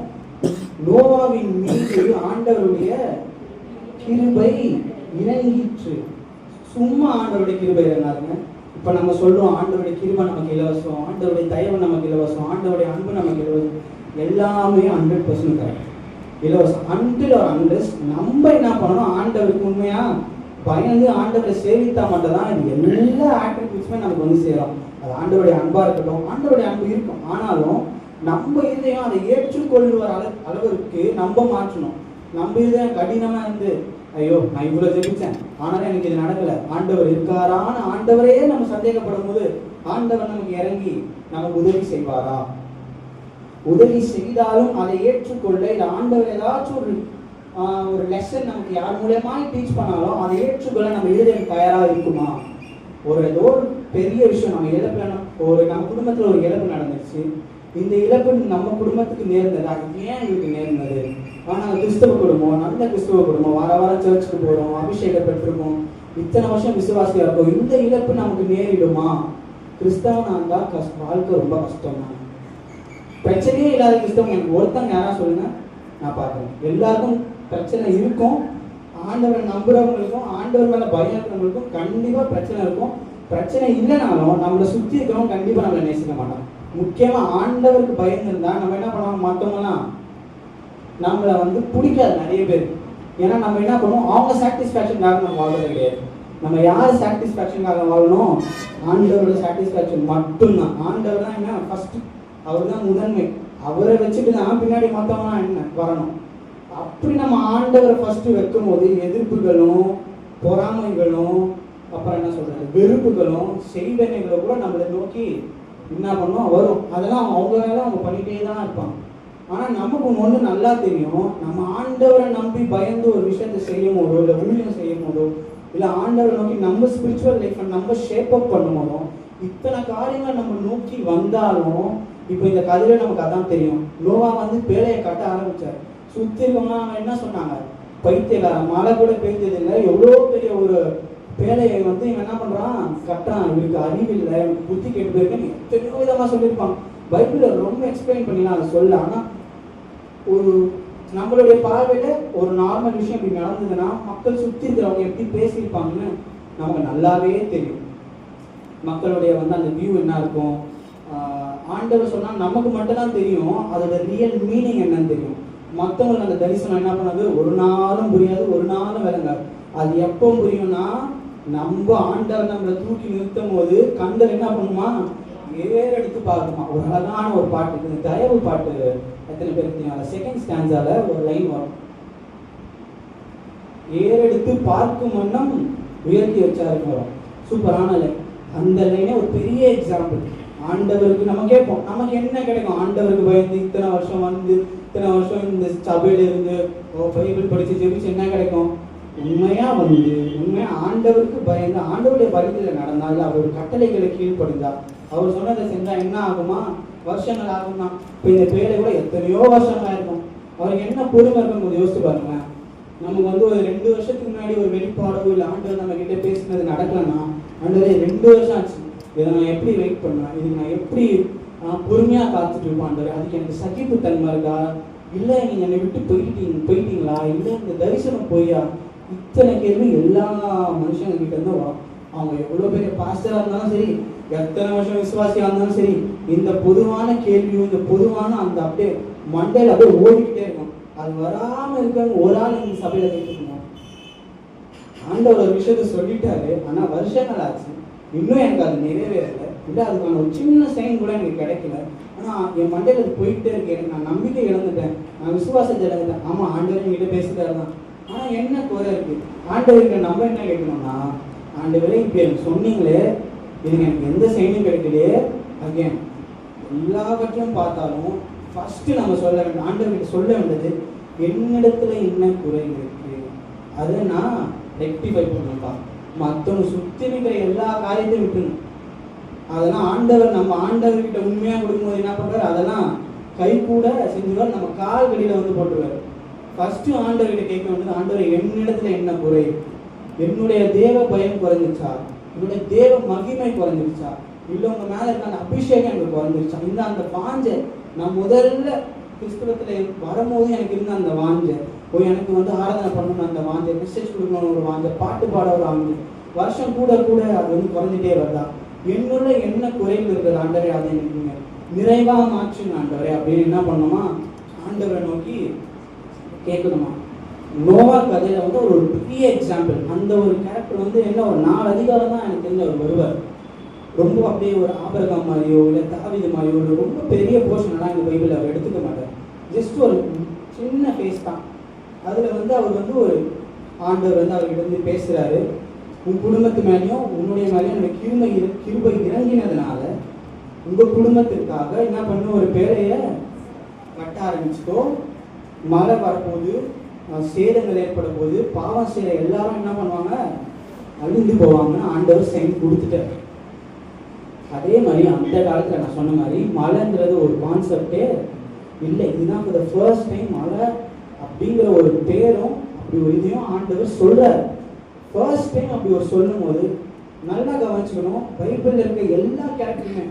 நோவாவின் மீது ஆண்டவருடைய கிருபை இறங்கிற்று. சும்மா ஆண்டவருடைய கிருபை இறங்காதுங்க. இப்ப நம்ம சொல்றோம் ஆண்டவருடைய கிருபை நமக்கு இலவசம், ஆண்டவருடைய தயவு நமக்கு இலவசம், ஆண்டவருடைய அன்பு நமக்கு இலவசம். எல்லாமே 100% கரெக்ட், இலவசம். அன்டில் நம்ம என்ன பண்ணணும், ஆண்டவருக்கு உண்மையா பயந்து ஆண்டவரை சேவித்தா மட்டும் தான் இது எல்லா ஆக்டிவிட்டிஸுமே நமக்கு சேரும். அது ஆண்டவருடைய அன்பா இருக்கட்டும், ஆண்டவருடைய அன்பு இருக்கும். ஆனாலும் நம்ம இதயம் அதை ஏற்றுக்கொள்ளுவர அளவிற்கு நம்ம மாற்றணும். நம்ம இதயம் கடினமா ஐயோ நான் இவ்வளவு ஜெபிச்சேன் ஆனாலும் எனக்கு இது நடக்கல, ஆண்டவர் இருக்காரான ஆண்டவரே நம்ம சந்தேகப்படும் போது ஆண்டவர் நமக்கு இறங்கி நமக்கு உதவி செய்வாரா? உதவி செய்தாலும் அதை ஏற்றுக்கொள்ள இல்லை, ஆண்டவர் ஏதாச்சும் ஒரு லெசன் நமக்கு யார் மூலமா டீச் பண்ணாலும் அதை ஏற்றுக்கொள்ள நம்ம இதயம் தயாரா இருக்குமா? ஏதோ ஒரு பெரிய விஷயம் நம்ம இழப்புல நம்ம குடும்பத்துல ஒரு இழப்பு நடந்துச்சு. இந்த இழப்பு நம்ம குடும்பத்துக்கு நேர்ந்தது. அது ஏன் எங்களுக்கு நேர்ந்தது? ஆனால் கிறிஸ்தவ குடும்பம், நல்ல கிறிஸ்தவ குடும்பம், வார வாரம் சர்ச்சுக்கு போறோம், அபிஷேகம் பெற்றிருக்கோம், இத்தனை வருஷம் விசுவாசியா இருக்கும். இந்த இழப்பு நமக்கு நேரிடுமா? கிறிஸ்தவனா இருந்தா வாழ்க்கை ரொம்ப கஷ்டம் தான். பிரச்சனையே இல்லாத கிறிஸ்தவம் எனக்கு ஒருத்தங்க யாரா சொல்லுங்க, நான் பார்க்குறேன். எல்லாருக்கும் பிரச்சனை இருக்கும். ஆண்டவரை நம்புறவங்களுக்கும் ஆண்டவர் மேல பயம் இருக்கிறவங்களுக்கும் கண்டிப்பா பிரச்சனை இருக்கும். பிரச்சனை இல்லைனாலும் நம்மளை சுத்தி இருக்கிறவங்க கண்டிப்பா நம்மளை நேசிக்க மாட்டோம். முக்கியமா ஆண்டவருக்கு பயந்துருந்தா நம்ம என்ன பண்ணுவோம், மற்றவங்கலாம் நம்மளை பிடிக்காது நிறைய பேர். ஏன்னா நம்ம என்ன பண்ணுவோம், அவங்க சாட்டிஸ்ஃபேக்ஷனுக்காக நம்ம வாழ்றது கிடையாது. நம்ம யார் சாட்டிஸ்ஃபேக்ஷனுக்காக வாழணும்? ஆண்டவரோட சாட்டிஸ்ஃபேக்ஷன் மட்டும்தான். ஆண்டவர் தான் என்ன ஃபர்ஸ்ட், அவர் தான் முதன்மை. அவரை வச்சுட்டு தான் பின்னாடி மற்றவங்களாம் என்ன வரணும். அப்படி நம்ம ஆண்டவரை ஃபர்ஸ்ட் வைக்கும் போது எதிர்ப்புகளும் பொறாமைகளும் அப்புறம் என்ன சொல்றது வெறுப்புகளும் செய்வனைகளும் கூட நம்மளை நோக்கி என்ன பண்ணுவோம் வரும். அதெல்லாம் அவங்க வேலை அவங்க பண்ணிட்டே தான் இருப்பாங்க. ஆனா நமக்கு ஒண்ணு நல்லா தெரியும், நம்ம ஆண்டவரை நம்பி பயந்து ஒரு விஷயத்தை செய்யும் போதோ இல்லை ஊழியம் செய்யும் போதோ இல்லை ஆண்டவரை நோக்கி நம்ம ஸ்பிரிச்சுவல் லைஃப்பை நம்ம ஷேப் அப் பண்ணும் போதும் இத்தனை காரியங்கள் நம்ம நோக்கி வந்தாலும் இப்போ இந்த கதையில நமக்கு அதான் தெரியும். நோவா பேழையை கட்ட ஆரம்பிச்சார். சுத்தி இருக்கவங்க என்ன சொன்னாங்க, பைத்தியக்காரன், மழை கூட பெய்தது இல்லை, எவ்வளோ பெரிய ஒரு பேழையை இவன் என்ன பண்றான், கட்டான், இவருக்கு அறிவு இல்லை, இவனுக்கு புத்தி கேட்டு போயிருக்குன்னு எத்தனையோ விதமா சொல்லியிருப்பாங்க. பைபிள்ல ரொம்ப எக்ஸ்பிளைன் பண்ணிலாம் அதை சொல்ல. ஆனா ஒரு நம்மளுடைய பார்வையில ஒரு நார்மல் விஷயம் இப்படி நடந்ததுன்னா மக்கள் சுத்தி இருக்கிறவங்க எப்படி பேசியிருப்பாங்கன்னு நமக்கு நல்லாவே தெரியும். மக்களுடைய அந்த வியூ என்ன இருக்கும். ஆண்டவர் சொன்னா நமக்கு மட்டும் தான் தெரியும் அதோட ரியல் மீனிங் என்னன்னு தெரியும். மற்றவங்களுக்கு அந்த தரிசனம் என்ன பண்ணாது ஒரு நாளும் புரியாது, ஒரு நாளும் விளங்காது. அது எப்போ புரியும்னா நம்ம ஆண்டவர் நம்மளை தூக்கி நிறுத்தும் போது கண்டர் என்ன பண்ணுமா, ஏறெடுத்து பார்க்குமா. ஒரு அழகான ஒரு பாட்டு இருக்குது, தயவு பாட்டு. எத்தனை பேருக்கு தெரியும்? செகண்ட் ஸ்டான்ஸால ஒரு லைன் வரும், ஏறெடுத்து பார்க்கும் வண்ணம் உயர்த்தி வச்சாருன்னு வரும். சூப்பரான லைன். அந்த லைனே ஒரு பெரிய எக்ஸாம்பிள். ஆண்டவருக்கு நம்ம கேட்போம், நமக்கு என்ன கிடைக்கும்? ஆண்டவருக்கு பயந்து இத்தனை வருஷம் இத்தனை வருஷம் இந்த சபையில இருந்து பைபிள் படிச்சு ஜெபிச்சு என்ன கிடைக்கும்? உண்மையா உண்மையா ஆண்டவருக்கு பயந்து ஆண்டவருடைய வழிகளை நடந்தால், அவர் கட்டளைகளை கீழ்ப்படுந்தா, அவர் சொன்னதை செஞ்சா என்ன ஆகுமா? வருஷங்கள் ஆகும்னா. இப்போ இந்த பேரை கூட எத்தனையோ வருஷங்களா இருக்கும். அவருக்கு என்ன பொறுமை இருக்குன்னு யோசிச்சு பாருங்க. நமக்கு ஒரு 2 வருஷத்துக்கு முன்னாடி ஒரு வெளிப்பாடோ இல்லை ஆண்டவர் நம்ம கிட்ட பேசினது நடக்கலன்னா, ஆண்டவரே 2 வருஷம் ஆச்சு, இதை நான் எப்படி வெயிட் பண்ணுவேன், இதுக்கு நான் எப்படி பொறுமையா காத்துட்டு இருப்பேன், அதுக்கு எனக்கு சகிப்பு தன்மை இருக்கா, இல்லை நீங்க என்னை விட்டு போயிட்டீங்களா, இல்லை இந்த தரிசனம் போயா? இத்தனை கேள்வி எல்லா மனுஷங்க கிட்ட இருந்து வரும். அவங்க எவ்வளவு பெரிய பாஸ்டரா இருந்தாலும் சரி, எத்தனை வருஷம் விசுவாசியா இருந்தாலும் சரி, இந்த பொதுவான கேள்வியும் இந்த பொதுவான அந்த அப்படியே மண்டையில அப்படியே ஓடிக்கிட்டே இருக்கும். அது வராம இருக்கவங்க ஒரு ஆள் இந்த சபையில கேட்டுக்கணும். ஆண்டவர் ஒரு விஷயத்த சொல்லிட்டாரு, ஆனா வருஷங்கள் ஆச்சு, இன்னும் எனக்கு அது நிறைவேறல, இல்லை அதுக்கான ஒரு சின்ன சைன் கூட எனக்கு கிடைக்கல. ஆனா என் மண்டையில அது போயிட்டே இருக்கு, எனக்கு நான் நம்பிக்கை இழந்துட்டேன், நான் விசுவாசத்தை இழந்துட்டேன். ஆமா ஆண்டவர் என்கிட்ட பேசிட்டாரு தான், ஆனா என்ன குறை இருக்கு? ஆண்டவர்கிட்ட நம்ம என்ன கேட்கணும்னா, ஆண்டவரே இப்படி எனக்கு சொன்னீங்களே, இதுக்கு எனக்கு எந்த செயலும் கிடைக்கலையே, அகேன் எல்லாவற்றையும் பார்த்தாலும் ஃபர்ஸ்ட் நம்ம சொல்ல வேண்டும், ஆண்டவர்கிட்ட சொல்ல வேண்டியது என்னிடத்துல என்ன குறை இருக்கு, அதை நான் ரெக்டிஃபை பண்ணணும்ப்பா. மற்றவங்க சுற்றி இருக்கிற எல்லா காரியத்தையும் விட்டுணும். அதெல்லாம் ஆண்டவர் நம்ம ஆண்டவர்கிட்ட உண்மையாக கொடுக்கும்போது என்ன பண்ணுறாரு, அதெல்லாம் கை கூட செஞ்சுவார், நம்ம கால் வெளியில் வந்து போட்டுருவார். ஃபர்ஸ்ட்டு ஆண்டவர்கிட்ட கேட்க வேண்டியது, ஆண்டவர் என்னிடத்துல என்ன குறை, என்னுடைய தேவ பயம் குறைஞ்சிருச்சா, என்னுடைய தேவ மகிமை குறைஞ்சிருச்சா, இல்லை உங்க மேலே இருக்க அந்த அபிஷேகம் எனக்கு குறைஞ்சிருச்சா, இந்த அந்த வாஞ்சை நான் முதல்ல கிறிஸ்தவத்தில் வரும்போது எனக்கு இருந்த அந்த வாஞ்சை, எனக்கு வந்து ஆராதனை பண்ணணும் அந்த வாஞ்சை, மெசேஜ் கொடுக்கணும் ஒரு வாஞ்சை, பாட்டு பாட ஒரு வாஞ்சை, வருஷம் கூட கூட அது வந்து குறைஞ்சிட்டே வருதா. என்னோட என்ன குறைகள் இருக்கிற ஆண்டவரே அதை எனக்கு நிறைவாக மாற்றுங்க ஆண்டவரே அப்படின்னு என்ன பண்ணணுமா, ஆண்டவரை நோக்கி கேட்கணுமா. நோவா கதையில வந்து ஒரு பெரிய எக்ஸாம்பிள். அந்த ஒரு கேரக்டர் வந்து என்ன, ஒரு 4 அதிகாரம் தான் எனக்கு தெரிஞ்ச அவர் வருவார். ரொம்ப அப்படியே ஒரு ஆபிரகாம் மாதிரியோ இல்லை தாவீது மாதிரியோ ஒரு ரொம்ப பெரிய போர்ஷன்லாம் இந்த பைபிள் அவர் எடுத்துக்க மாட்டார். ஜஸ்ட் ஒரு சின்ன ஃபேஸ் தான். அதில் வந்து அவர் வந்து ஒரு ஆண்டவர் வந்து அவர்கிட்ட வந்து பேசுகிறாரு, உன் குடும்பத்து மேலேயும் உன்னுடைய மேலேயும் என்னுடைய கிருபை இறங்கினதுனால உங்கள் குடும்பத்திற்காக என்ன பண்ண, ஒரு பேரையை கட்ட ஆரம்பிச்சுக்கோ, மழை வரப்போது, சேதங்கள் ஏற்பட போது, பாவம் செய்கிற எல்லாரும் என்ன பண்ணுவாங்க, அழிந்து போவாங்கன்னு ஆண்டவர் சைன் கொடுத்துட்டார். அதே மாதிரி அந்த காலத்தில் நான் சொன்ன மாதிரி மழைங்கிறது ஒரு கான்செப்டே இல்லை. இதுதான் ஃபார் த ஃபர்ஸ்ட் டைம் மழை அப்படிங்கிற ஒரு பேரும் அப்படி ஒரு இதையும் ஆண்டவர் சொல்கிறார். ஃபர்ஸ்ட் டைம் அப்படி ஒரு சொல்லும் போது நல்லா கவனிச்சுக்கணும், பைபிளில் இருக்க எல்லா கேரக்டருமே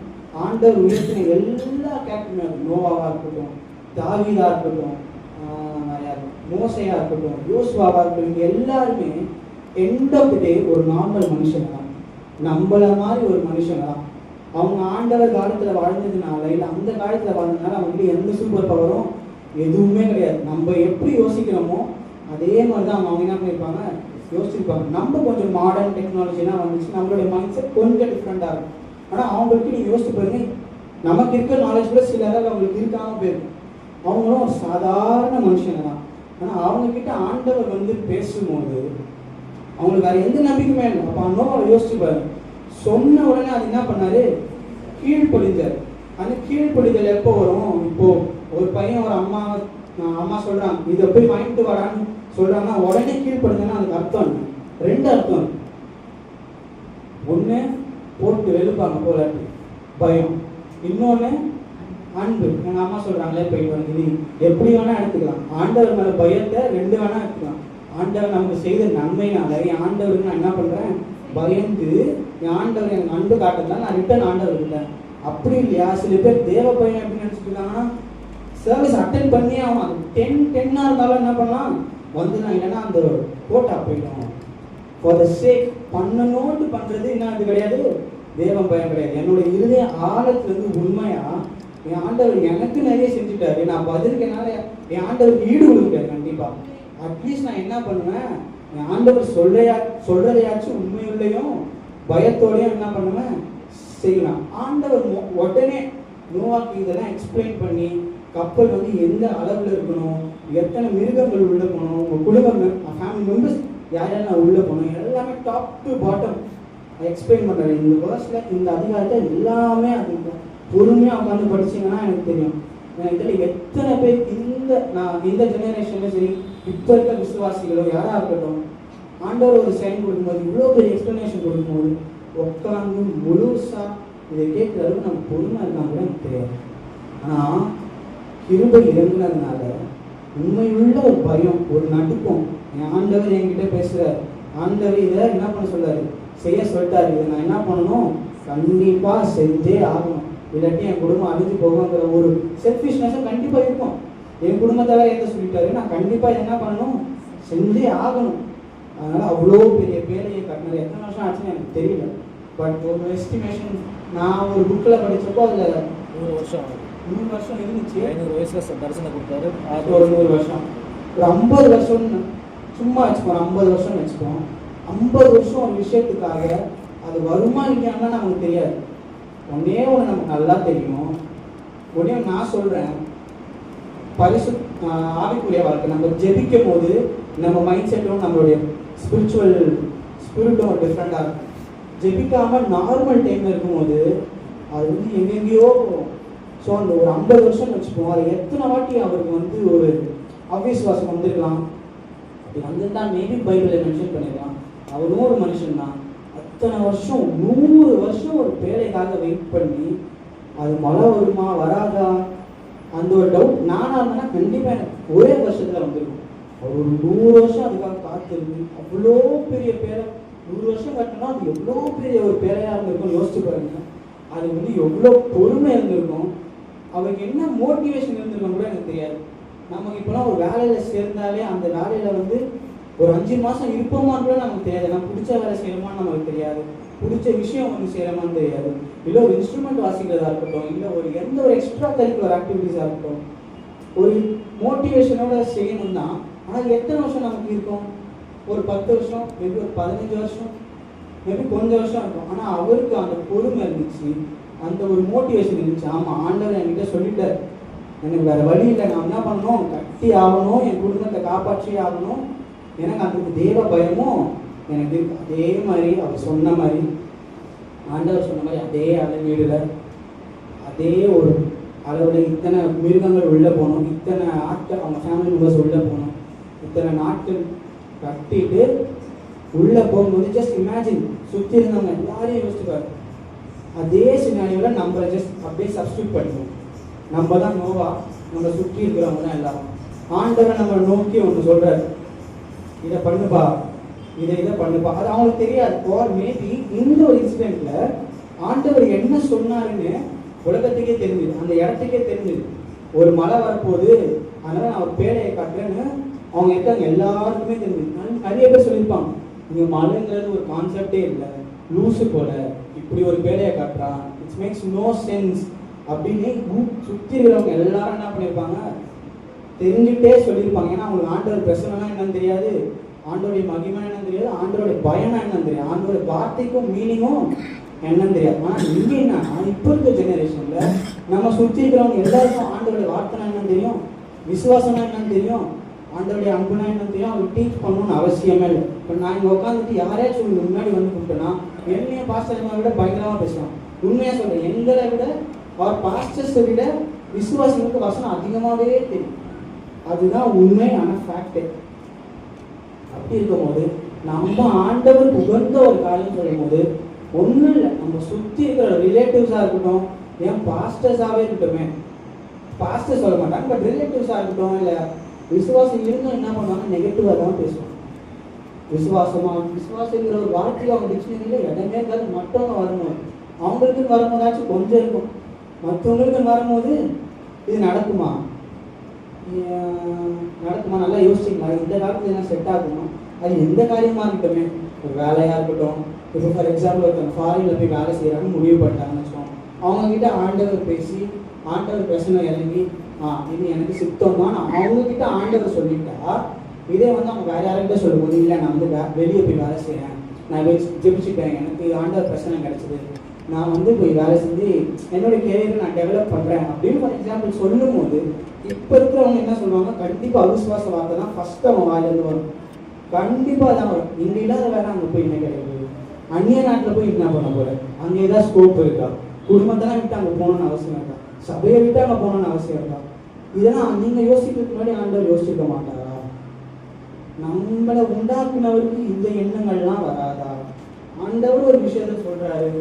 ஆண்டவர் உயர்த்தின எல்லா கேரக்டருமே, நோவாவாக இருக்கட்டும், தாவீதா இருக்கட்டும், மோசையா இருக்கட்டும், யோசுவாவா இருக்கட்டும், எல்லாருமே எண்ட் ஆஃப் தி டே ஒரு நார்மல் மனுஷங்க தான், நம்மள மாதிரி ஒரு மனுஷங்க தான். அவங்க ஆண்டவர் காலத்தில் வாழ்ந்ததுனால இல்லை அந்த காலத்தில் வாழ்ந்ததுனால அவங்களுக்கு எந்த சூப்பர் பவரும் எதுவுமே கிடையாது. நம்ம எப்படி யோசிக்கிறோமோ அதே மாதிரி தான் அவங்க என்ன பண்ணியிருப்பாங்க, யோசிச்சிருப்பாங்க. நம்ம கொஞ்சம் மாடர்ன் டெக்னாலஜிலாம் வந்துச்சு, நம்மளுடைய மைண்ட் செட் கொஞ்சம் டிஃப்ரெண்டாக இருக்கும். ஆனால் அவங்களுக்கு நீங்கள் யோசிச்சு பாருங்க, நமக்கு இருக்க நாலேஜ் கூட சில அளவு அவங்களுக்கு இருக்காமல் போயிருக்கும். அவங்களும் ஒரு சாதாரண மனுஷங்க தான். ஆனால் அவங்கக்கிட்ட ஆண்டவர் வந்து பேசும்போது அவங்களுக்கு வேறு எந்த நம்பிக்கையுமே இல்லை. அப்போ நோவாவை யோசிச்சு பாருங்க, சொன்ன உடனே அது என்ன பண்ணாரு, கீழ்ப்படிந்தார். அந்த கீழ்ப்படிதல் எப்போ வரும், இப்போ ஒரு பையன் ஒரு அம்மா சொல்றாங்க இதை போய் வாங்கிட்டு வரான்னு சொல்றாங்கன்னா உடனே கீழ்ப்படுதுன்னா அதுக்கு அர்த்தம் 2 அர்த்தம். ஒன்று போட்டு வெளுப்பாங்க போலாட்டி பயம், இன்னொன்று அன்பு. எங்கள் அம்மா சொல்றாங்களே போயிட்டு வந்து இது எப்படி வேணா எடுத்துக்கலாம். ஆண்டவர் மேலே பயத்தை 2 வேணா எடுத்துக்கலாம். ஆண்டவர் நமக்கு செய்த நன்மைனால என் ஆண்டவருக்கு நான் என்ன பண்றேன், பயந்து என் ஆண்டவர் எனக்கு அன்பு காட்டுறதுனால நான் ரிட்டர்ன் ஆண்டவர் இல்லை. அப்படி இல்லையா, சில பேர் தேவ பையன் அப்படின்னு நினச்சிட்டு இருக்காங்கன்னா சர்வீஸ் அட்டென்ட் பண்ணியே ஆகும். அது 10 இருந்தாலும் என்ன பண்ணலாம் வந்து நான் இல்லைன்னா அந்த கோட்டா போயிடும். ஃபார் த சேக் பண்ணணும்னு பண்ணுறது என்ன அது கிடையாது, தேவம் பயம் கிடையாது. என்னோட இருதய ஆழத்துலேருந்து உண்மையா என் ஆண்டவர் எனக்கு நிறைய செஞ்சுட்டாரு, நான் பதிலுக்கு என்னால் என் ஆண்டவருக்கு ஈடு கொடுக்காரு. கண்டிப்பாா அட்லீஸ்ட் நான் என்ன பண்ணுவேன், என் ஆண்டவர் சொல்றதையாச்சும் உண்மையுள்ளையும் பயத்தோடையும் என்ன பண்ணுவேன் செய்யலாம். ஆண்டவர் உடனே நோவாக்கு இதெல்லாம் எக்ஸ்பிளைன் பண்ணி கப்பல் வந்து எந்த அளவில் இருக்கணும், எத்தனை மிருகங்கள் உள்ளே போகணும், உங்கள் குடும்பம் ஃபேமிலி மெம்பர்ஸ் யாரெல்லாம் உள்ளே போகணும், எல்லாமே டாப் டு பாட்டம் எக்ஸ்பிளைன் பண்ணுறாரு. இந்த வேர்ஸில் இந்த அதிகாரத்தை எல்லாமே அது பொறுமையாக உட்காந்து படிச்சிங்கன்னா எனக்கு தெரியும். இதில் எத்தனை பேர் நான் இந்த ஜெனரேஷன்லையும் சரி இப்போ இருக்க விசுவாசிகளோ யாராக இருக்கட்டும், ஆண்டவர் ஒரு சைன் கொடுக்கும்போது இவ்வளோ பெரிய எக்ஸ்ப்ளனேஷன் கொடுக்கும்போது உட்காந்து முழுசாக இதை கேட்குற அளவுக்கு நம்ம பொறுமை இருக்காங்க எனக்கு தெரியாது. ஆனால் கிருபை இறங்குனதுனால உண்மையுள்ள ஒரு பயம், ஒரு நடுக்கம். என் ஆண்டவர் என்கிட்ட பேசுகிறார், ஆண்டவர் இதை என்ன பண்ண சொல்றாரு, செய்ய சொல்லிட்டாரு, இதை நான் என்ன பண்ணணும், கண்டிப்பாக செஞ்சே ஆகணும், இல்லாட்டி என் குடும்பம் அழிஞ்சு போகுங்கிற ஒரு செல்ஃபிஷ்னஸும் கண்டிப்பாக இருக்கும். என் குடும்பத்தை எதை சொல்லிட்டாரு, நான் கண்டிப்பாக என்ன பண்ணணும், செஞ்சே ஆகணும். அதனால் அவ்வளோ பெரிய பேரையை கட்டினது எத்தனை வருஷம் ஆச்சுன்னு எனக்கு தெரியல. பட் ஒரு எஸ்டிமேஷன் நான் ஒரு புக்கில் படித்தப்போ அதில் 100 வருஷம் இருந்துச்சு. 500 வயசுல தரிசனம் கொடுத்தாரு. ஒரு 100 வருஷம், ஒரு 50 வருஷம்னு சும்மா வச்சுப்போம், 50 வருஷம் வச்சுப்போம். 50 வருஷம் ஒரு விஷயத்துக்காக அது வருமா இல்லையான்னு நமக்கு தெரியாது. ஒன்னே ஒன்று நமக்கு நல்லா தெரியும். உடனே நான் சொல்கிறேன், ஆவிக்குரிய வாழ்க்கை நம்ம ஜெபிக்கும் போது நம்ம மைண்ட் செட்டும் நம்மளுடைய ஸ்பிரிட்டும் டிஃப்ரெண்டாக இருக்கும். ஜெபிக்காமல் நார்மல் டைமில் இருக்கும்போது அது வந்து எங்கெங்கேயோ போகும். ஸோ அந்த ஒரு 50 வருஷம் வச்சுப்போம், அது எத்தனை வாட்டி அவருக்கு வந்து ஒரு அவிஸ்வாசம் வந்திருக்கலாம். அப்படி வந்துதான் மேபி பைபிளில் மென்ஷன் பண்ணிருக்கலாம். அவரும் ஒரு மனுஷன் தான். அத்தனை வருஷம் 100 வருஷம் ஒரு பேழைக்காக வெயிட் பண்ணி அது மழை வருமா வராதா அந்த ஒரு டவுட் நானாக இருந்தேன்னா கண்டிப்பாக எனக்கு ஒரே வருஷத்தில் வந்துருக்கும். அவர் ஒரு 100 வருஷம் அதுக்காக காத்திருந்து அவ்வளோ பெரிய பேரை 100 வருஷம் கட்டினா அது எவ்வளோ பெரிய ஒரு பேரையாக இருந்திருக்கும். யோசிச்சு பாருங்க, அது வந்து எவ்வளோ பொறுமை இருந்திருக்கும். அவருக்கு என்ன மோட்டிவேஷன் இருந்திருக்கும் கூட எனக்கு தெரியாது. நமக்கு இப்போலாம் ஒரு வேலையில் சேர்ந்தாலே அந்த வேலையில் வந்து ஒரு 5 மாதம் இருப்போமான்னு கூட நமக்கு தெரியாது. நம்ம பிடிச்ச வேலை செய்யணுமான்னு நமக்கு தெரியாது, பிடிச்ச விஷயம் வந்து செய்யணுமான்னு தெரியாது. இல்லை ஒரு இன்ஸ்ட்ருமெண்ட் வாசிக்கிறதா இருக்கட்டும், இல்லை ஒரு எந்த ஒரு எக்ஸ்ட்ரா கரிக்குலர் ஆக்டிவிட்டீஸாக இருக்கட்டும், ஒரு மோட்டிவேஷனோட செய்யணும் தான். ஆனால் எத்தனை வருஷம் நமக்கு இருக்கும்? ஒரு 10 வருஷம், மேபி ஒரு 15 வருஷம், மேபி கொஞ்சம் வருஷம் இருக்கும். ஆனால் அவருக்கு அந்த பொறுமை இருந்துச்சு, அந்த ஒரு மோட்டிவேஷன் இருந்துச்சு. ஆமாம், ஆண்டவர் என்கிட்ட சொல்லிட்டார், எனக்கு வேறு வழி இல்லை, நான் என்ன பண்ணணும், கட்டி ஆகணும், என் குடும்பத்தை காப்பாற்றி ஆகணும். எனக்கு அதுக்கு தேவ பயமும் எனக்கு அதே மாதிரி அவர் சொன்ன மாதிரி, ஆண்டவர் சொன்ன மாதிரி அதே அளவீடுல அதே ஒரு அளவில் இத்தனை மிருகங்கள் உள்ளே போகணும், இத்தனை ஆட்கள் அவங்க ஃபேமிலி மெம்பர்ஸ் உள்ளே போகணும், இத்தனை நாட்கள் கட்டிட்டு உள்ளே போகும்போது ஜஸ்ட் இமேஜின் சுற்றி இருந்தவங்க எல்லாரையும் யோசிச்சுப்பாரு. அதே சினாரியோவில் நம்ம ஜஸ்ட் அப்படியே சப்ஸ்டியூட் பண்ணுவோம். நம்ம தான் நோவா, நம்ம சுற்றி இருக்கிறவங்க தான் எல்லாரும். ஆண்டவர் நம்ம நோக்கி ஒன்று சொல்கிறார், இதை பண்ணுப்பா, இதை பண்ணுப்பா. அது அவங்களுக்கு தெரியாது. ஆர் மேபி இந்த ஒரு இன்சிடென்ட்ல ஆண்டவர் என்ன சொன்னாருன்னு உலகத்துக்கே தெரிஞ்சுது, அந்த இடத்துக்கே தெரிஞ்சுது. ஒரு மழை வரப்போகுது, அதனால நான் ஒரு பேழையை காட்டுறேன்னு அவங்க இருக்காங்க எல்லாருக்குமே தெரிஞ்சுது. நிறைய பேர் சொல்லியிருப்பாங்க, இங்கே மழைங்கிறது ஒரு கான்செப்டே இல்லை, லூஸு போல இப்படி ஒரு பேழையை காட்டுறான், இட்ஸ் மேக்ஸ் நோ சென்ஸ் அப்படின்னு சுற்றி இருக்கிறவங்க எல்லாரும் என்ன பண்ணியிருப்பாங்க, தெரிஞ்சுக்கிட்டே சொல்லியிருப்பாங்க. ஏன்னா அவங்களுக்கு ஆண்டவர் பிரச்சனைனா என்னன்னு தெரியாது, ஆண்டோடைய மகிமை என்னன்னு தெரியாது, ஆண்டோடைய பயனா என்னன்னு தெரியாது, ஆண்டோடைய வார்த்தைக்கும் மீனிங்கும் என்னன்னு தெரியாது. ஆனால் இங்கே என்னன்னா இப்போ இருக்க ஜெனரேஷன்ல நம்ம சுற்றி இருக்கிறவங்க எல்லாருக்கும் ஆண்டோடைய வார்த்தை என்னன்னு தெரியும், விசுவாசம்னா என்னன்னு தெரியும், ஆண்டோடைய அன்புனா என்னன்னு தெரியும். அவங்க டீச் பண்ணணும்னு அவசியமே இல்லை. இப்போ நான் இங்கே உட்காந்துட்டு யாரையாச்சும் முன்னாடி வந்து கூப்பிட்டேன்னா என்னைய பாஸ்டர்களை விட பயங்கரமாக பேசுவான். உண்மையாக சொல்கிறேன், எங்களை விட அவர் பாஸ்டர்ஸை விட விசுவாசிகளுக்கு வசனம் அதிகமாகவே தெரியும். அதுதான் உண்மையான ஃபேக்ட். அப்படி இருக்கும் போது நம்ம ஆண்டவர் உகந்த ஒரு காரியம் சொல்லும் போது ஒன்றும் இல்லை, நம்ம சுற்றி இருக்கிற ரிலேட்டிவ்ஸாக இருக்கட்டும், ஏன் பாஸ்டர்ஸாகவே இருக்கட்டுமே, பாஸ்டர் சொல்ல மாட்டாங்க, பட் ரிலேட்டிவ்ஸாக இருக்கட்டும், இல்லை விசுவாசம் இருந்தும் என்ன பண்ணுவாங்க, நெகட்டிவாக தான் பேசுவாங்க. விசுவாசங்கிற ஒரு வார்த்தையை அவங்க டிக்ஷனரியில் இடமே இருக்காது. மற்றவங்க வரும்போது அவங்களுக்குன்னு வரும்போதாச்சும் கொஞ்சம் இருக்கும், மற்றவங்களுக்குன்னு வரும்போது இது நடக்குமா நல்லா யோசிச்சிங்களா, இந்த காலத்துல என்ன செட் ஆகுமா, அது எந்த காரியமாக இருக்கட்டுமே, ஒரு வேலையாக இருக்கட்டும். இப்போ ஃபார் எக்ஸாம்பிள் ஒருத்தவங்க ஃபாரினில் போய் வேலை செய்கிறாங்கன்னு முடிவு பண்ணிட்டாங்கன்னு வச்சுக்கோங்க. அவங்கக்கிட்ட ஆண்டவர் பேசி ஆண்டவர் பிரச்சனை இறங்கி இது எனக்கு சித்தம் தான் அவங்கக்கிட்ட ஆண்டவர் சொல்லிட்டா, இதே வந்து அவங்க வேறு யார்கிட்ட சொல்லும்போது இல்லை நான் வந்து வெளியே போய் வேலை செய்கிறேன், நான் ஜெபிச்சுட்டேன், எனக்கு ஆண்டவர் பிரச்சனை கிடச்சிது, நான் வந்து போய் வேலை செஞ்சு என்னோடய கேரியரை நான் டெவலப் பண்ணுறேன் அப்படின்னு ஃபார் எக்ஸாம்பிள் சொல்லும் போது இப்போ இருக்கிறவங்க என்ன சொல்லுவாங்க, கண்டிப்பாக அவிசுவாச வார்த்தை தான் ஃபஸ்ட்டு அவங்க வாயிலிருந்து வரும். கண்டிப்பாக தான் வரும். இங்கே இல்லாத வேலை அங்கே போய் என்ன கிடையாது, அந்நிய நாட்டில் போய் என்ன பண்ண போகிற, அங்கே ஏதாவது ஸ்கோப் இருக்கா, குடும்பத்தெல்லாம் விட்டு அங்கே போகணுன்னு அவசியம் இருக்கா, சபையை விட்டு அங்கே போகணுன்னு அவசியம் இருக்கா, இதெல்லாம் நீங்கள் யோசிக்கிறதுக்கு முன்னாடி ஆண்டவர் யோசிச்சிருக்க மாட்டாரா? நம்மளை உண்டாக்குனவருக்கு இந்த எண்ணங்கள்லாம் வராதா? ஆண்டவர் ஒரு விஷயத்த சொல்கிறாரு,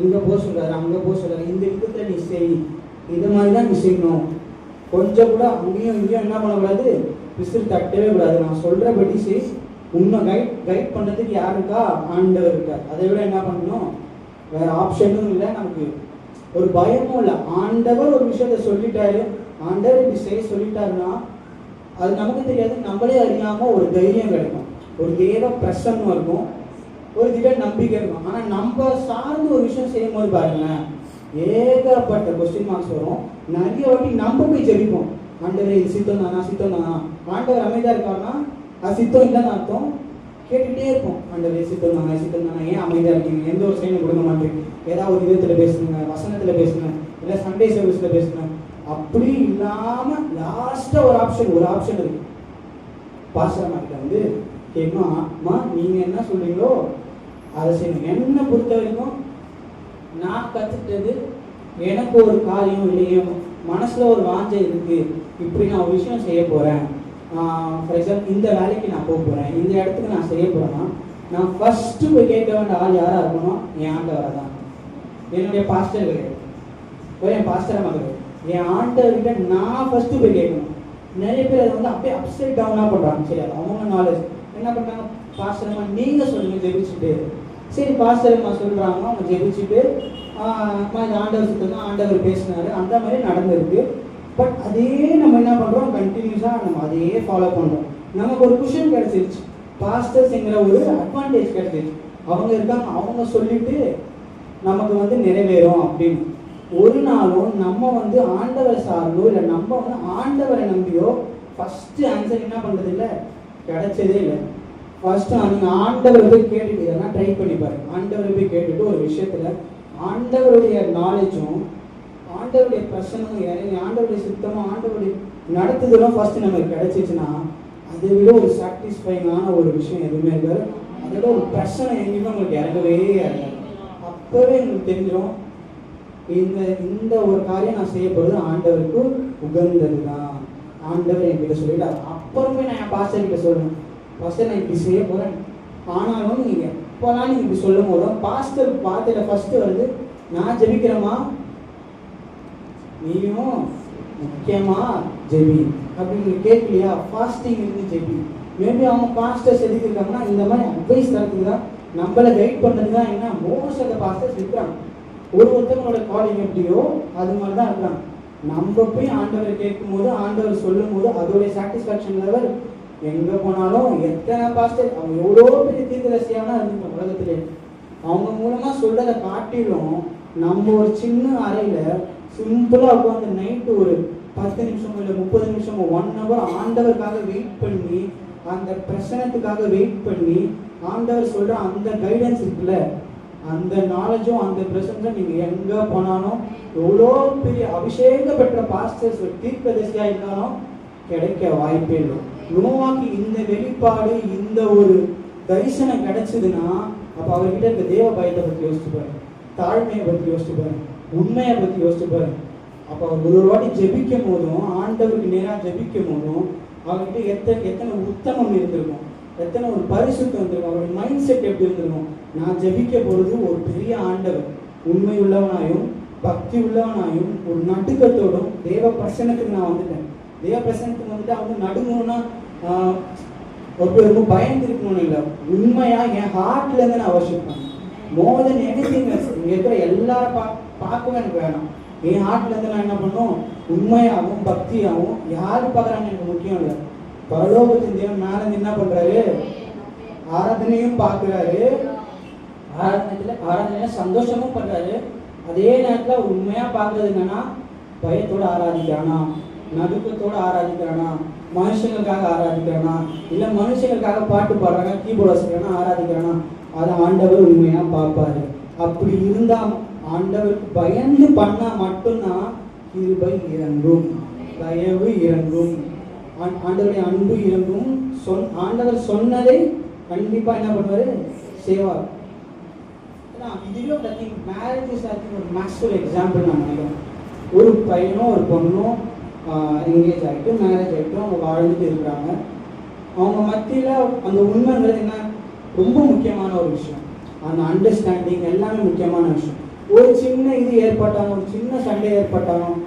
இங்கே போக சொல்கிறாரு, அங்கே போக சொல்கிறாரு, இந்த விதத்தில் நீ செய், இது மாதிரி தான் நீ செய்யணும், கொஞ்சம் கூட அங்கேயும் இங்கேயும் என்ன பண்ணக்கூடாது, விசில் தட்டவே கூடாது, நான் சொல்கிறபடி செய். உன்னை கைட் பண்ணுறதுக்கு யார் இருக்கா, ஆண்டவர் இருக்கார். அதை விட என்ன பண்ணணும், வேறு ஆப்ஷனும் இல்லை, நமக்கு ஒரு பயமும் இல்லை. ஆண்டவர் ஒரு விஷயத்த சொல்லிட்டாரு, ஆண்டவர் இப்படி செய்ய சொல்லிட்டாருன்னா அது நமக்கு தெரியாது, நம்மளே அறியாமல் ஒரு தைரியம் கிடைக்கும், ஒரு தேவ பிரசன்னம் இருக்கும், ஒரு திட நம்பிக்கை இருக்கும். ஆனால் நம்ம சார்ந்து ஒரு விஷயம் செய்யும் போது பாருங்களேன், ஏகப்பட்ட கொஸ்டின் மார்க்ஸ் வரும். நிறைய வாட்டி நம்ம போய் ஜெபிப்போம், ஆண்டவர் இது சித்தம் தானா, சித்தம் தானா. ஆண்டவர் அமைதியாக இருக்காருன்னா அது சித்தம் இல்லைன்னு அர்த்தம். கேட்டுகிட்டே இருப்போம், ஆண்டவர் சித்தம் தானா, சித்தம் தானா, ஏன் அமைதியாக இருக்கீங்க, எந்த ஒரு செயலும் கொடுக்க மாட்டேங்க, ஏதாவது ஒரு விதத்தில் பேசுங்க, வசனத்தில் பேசுங்க, இல்லை சண்டே சர்வீஸில் பேசுங்க. அப்படி இல்லாமல் லாஸ்ட்டாக ஒரு ஆப்ஷன் இருக்கு, பாஸ்டர் அம்மா கிட்ட வந்து கேட்கணும், அம்மா நீங்கள் என்ன சொல்கிறீங்களோ அதை செய்யணும். என்னை பொறுத்த வரைக்கும் நான் கற்றுக்கிட்டது, எனக்கு ஒரு காரியம் இல்லையோ மனசில் ஒரு வாஞ்சை இருக்குது, இப்படி நான் ஒரு விஷயம் செய்ய போகிறேன், ஃபார் எக்ஸாம்பிள் இந்த வேலைக்கு நான் போக போகிறேன், இந்த இடத்துக்கு நான் செய்ய போகிறேன்னா நான் ஃபஸ்ட்டு போய் கேட்க வேண்டிய ஆள் யாராக இருக்கணும்? என் ஆண்டவராக தான். என்னுடைய பாஸ்டர் கிடையாது, என் பாஸ்டர் அம்மா கிடையாது, என் ஆண்டவர்கிட்ட நான் ஃபஸ்ட்டு போய் கேட்கணும். நிறைய பேர் அதை வந்து அப்படியே அப்சைட் டவுனாக பண்ணுறாங்க. சரி, அது அவங்க நாலேஜ் என்ன பண்ணுறாங்க, பாஸ்டர் அம்மா நீங்கள் சொல்லுங்கள் ஜெபிச்சுட்டு. சரி, பாஸ்டர் அம்மா சொல்கிறாங்க, அவங்க ஜெபிச்சுட்டு இந்த ஆண்டவர் சுத்தம் ஆண்டவர் பேசினாரு, அந்த மாதிரி நடந்திருக்கு. பட் அதே நம்ம என்ன பண்ணுறோம், கண்டினியூஸாக நம்ம அதையே ஃபாலோ பண்ணுறோம். நமக்கு ஒரு குஷன் கிடச்சிருச்சு, பாஸ்டர்ஸுங்கிற ஒரு அட்வான்டேஜ் கிடச்சிருச்சு. அவங்க இருக்காங்க, அவங்க சொல்லிட்டு நமக்கு வந்து நிறைவேறும் அப்படின்னு. ஒரு நாளும் நம்ம வந்து ஆண்டவரை சார்ந்தோ இல்லை நம்ம வந்து ஆண்டவரை நம்பியோ ஃபஸ்ட்டு ஆன்சர் என்ன பண்ணுறது இல்லை, கிடைச்சதே இல்லை. ஃபஸ்ட்டு நீங்கள் ஆண்டவரை போய் கேட்டுட்டு இதெல்லாம் ட்ரை பண்ணி பாருங்க. ஆண்டவரை போய் கேட்டுட்டு ஒரு விஷயத்தில் ஆண்டவருடைய நாலேஜும் ஆண்டவருடைய பிரசனமும் இறங்கி ஆண்டவருடைய சுத்தமும் ஆண்டவருடைய நடத்துதலும் ஃபஸ்ட்டு நமக்கு கிடைச்சிச்சுன்னா அதை விட ஒரு சாட்டிஸ்ஃபைங்கான ஒரு விஷயம் எதுவுமே இருக்காது. அதோட ஒரு பிரச்சனை எங்கேயுமே உங்களுக்கு இறங்கவே இறங்காது. அப்போவே உங்களுக்கு தெரிஞ்சிடும், இந்த ஒரு காரியம் நான் செய்யப்படுறது ஆண்டவருக்கு உகந்தது தான். ஆண்டவர் என்கிட்ட சொல்லிட்டாரு. அப்புறமே நான் என் பாஸ்டர் கிட்ட சொல்லுவேன், பாஸ்டர் நான் இப்படி செய்ய போகிறேன். ஆனாலும் நீங்கள் எப்போலாம் நீங்கள் இப்படி சொல்லும் போதும் பாஸ்டர் வார்த்தையில் ஃபஸ்ட்டு வருது, நான் ஜெபிக்கிறேம்மா, நீயும் முக்கியமாக ஜெபி அப்படின்னு கேட்கலையா, ஃபாஸ்டிங் இருந்து ஜெபி. மேபி அவங்க பாஸ்டர்ஸ் எதுக்கு இருக்காங்கன்னா இந்த மாதிரி அட்வைஸ் தரத்துக்கு தான், நம்மளை கைட் பண்ணுறது தான். என்ன மோஸ்ட் ஆஃப் த பாஸ்டர்ஸ் இருக்கிறாங்க, ஒருத்தவங்களோட காலிங் எப்படியோ அது மாதிரி தான் இருக்கிறாங்க. நம்ம போய் ஆண்டவரை கேட்கும் போது ஆண்டவர் சொல்லும் போது அதோடைய சாட்டிஸ்ஃபேக்ஷன் லெவல் எங்கே போனாலும் எத்தனை பாஸ்டர் அவங்க எவ்வளோ பெரிய தீர்க்கதரிசியாக இருந்துருக்கோம் உலகத்திலே, அவங்க மூலமாக சொல்றதை காட்டிலும் நம்ம ஒரு சின்ன அறையில் சிம்பிளாக உட்காந்து நைட்டு ஒரு 10 நிமிஷமோ இல்லை 30 நிமிஷமோ 1 hour ஆண்டவருக்காக வெயிட் பண்ணி அந்த பிரசனத்துக்காக வெயிட் பண்ணி ஆண்டவர் சொல்கிற அந்த கைடன்ஸ் இருக்குல்ல, அந்த நாலேஜும் அந்த பிரசன்ஸும் நீங்கள் எங்கே போனாலும் எவ்வளோ பெரிய அபிஷேக பெற்ற பாஸ்டர்ஸ் தீர்க்கதரிசியாக இருந்தாலும் கிடைக்க வாய்ப்பே இல்லை. நோவாக்கு இந்த வெளிப்பாடு இந்த ஒரு தரிசனம் கிடைச்சதுன்னா அப்போ அவர்கிட்ட இருக்க தேவ பயத்தை பற்றி யோசிச்சுப்பாரு, தாழ்மையை பற்றி யோசிச்சுப்பாரு, உண்மையை பற்றி யோசிச்சுப்பாரு. அப்போ அவர் ஒரு வாட்டி ஜெபிக்கும் போதும் ஆண்டவருக்கு நேராக ஜெபிக்கும் போதும் அவர்கிட்ட எத்தனை உத்தமம் இருந்திருக்கும், எத்தனை ஒரு பரிசுத்தம் இருந்திருக்கும், அவருடைய மைண்ட் செட் எப்படி இருந்திருக்கும். நான் ஜெபிக்க பொழுது ஒரு பெரிய ஆண்டவர் உண்மை உள்ளவனாயும் பக்தி உள்ளவனாயும் ஒரு நடுக்கத்தோடும் தேவ பிரசனத்துக்கு நான் வந்துட்டேன். தேவ பிரசனத்துக்கு வந்துட்டு அவங்க நடுங்கணும்னா ரொம்ப பயந்து இருக்கணும்னு இல்லை, உண்மையாக என் ஹார்ட்லேருந்து நான் வர்ஷிப் பண்ணேன். மோர் தென் எனிதிங் எல்ஸ். இங்கே இருக்கிற எல்லாரும் பார்க்கவும் எனக்கு வேணாம், என் ஹார்ட்லேருந்து நான் என்ன பண்ணணும், உண்மையாகவும் பக்தியாகவும் யாரு பார்க்குறாங்க எனக்கு முக்கியம் இல்லை. பரலோகத்தின் தேவன் மேலே என்ன பண்ணுறாரு, ஆராதனையும் பார்க்குறாரு, ஆராதனையில சந்தோஷமும் பண்ணுறாரு. அதே நேரத்தில் அவர் உண்மையாக பார்க்குறது என்னன்னா பயத்தோடு ஆராதிக்கிறானா, நடுக்கத்தோடு ஆராதிக்கிறானா, மனுஷங்களுக்காக ஆராதிக்கிறானா, இல்லை மனுஷங்களுக்காக பாட்டு பாடுறாங்க கீபோர்டு வச்சுக்கிறானா ஆராதிக்கிறானா, அதை ஆண்டவர் உண்மையாக பார்ப்பாரு. அப்படி இருந்தால் ஆண்டவருக்கு பயந்து பண்ணால் மட்டும்தான் கிருபை இறங்கும், தயவு இறங்கும், ஆண்டவருடைய அன்பு இறங்கும். ஆண்டவர் சொன்னதை கண்டிப்பாக என்ன பண்ணுவார், செய்வார். இதுவே மேரேஜ் இஸ் ஐ திங்க் ஒரு மேக்ஸிமம் எக்ஸாம்பிள் நான் நினைக்கிறேன். ஒரு பையனும் ஒரு பொண்ணும் என்கேஜ் ஆகிட்டு மேரேஜ் ஆகிட்டு அவங்க வாழ்ந்துட்டு இருக்கிறாங்க. அவங்க மத்தியில் அந்த உண்மைங்கிறது என்ன ரொம்ப முக்கியமான ஒரு விஷயம். அந்த அண்டர்ஸ்டாண்டிங் எல்லாமே முக்கியமான விஷயம். ஒரு சின்ன இது ஏற்பட்டாலும் ஒரு சின்ன சண்டை ஏற்பட்டாலும்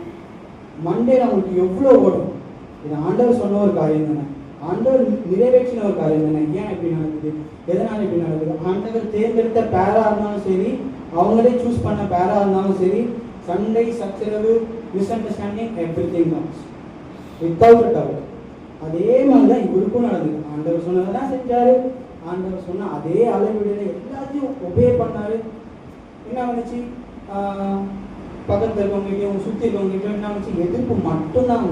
மண்டேல அவங்களுக்கு எவ்வளோ ஓடும். இது ஆண்டவர் சொன்ன ஒரு காரியம் தானே, ஆண்டவர் நிறைவேற்றின ஒரு காரியம் தானே, ஏன் இப்படி நடக்குது, எதனால் இப்படி நடக்குது. ஆண்டவர் தேர்ந்தெடுத்த பேராக இருந்தாலும் சரி, அவங்களே சூஸ் பண்ண பேராக இருந்தாலும் சரி, சண்டை சச்சரவு miss understanding everything comes without a doubt. அதே மாதிரி தான் இவருக்கும் நடந்தது. ஆண்டவர் சொன்னதை தான் செஞ்சாரு, ஆண்டவர் சொன்ன அதே அளவீடுல எல்லாத்தையும் ஒபே பண்ணாரு. என்ன வந்துச்சு, பக்கத்தில் இருக்கவங்ககிட்டையும் சுற்றி இருக்கவங்ககிட்டையும் என்ன வந்துச்சு, எதிர்ப்பு மட்டும்தான்.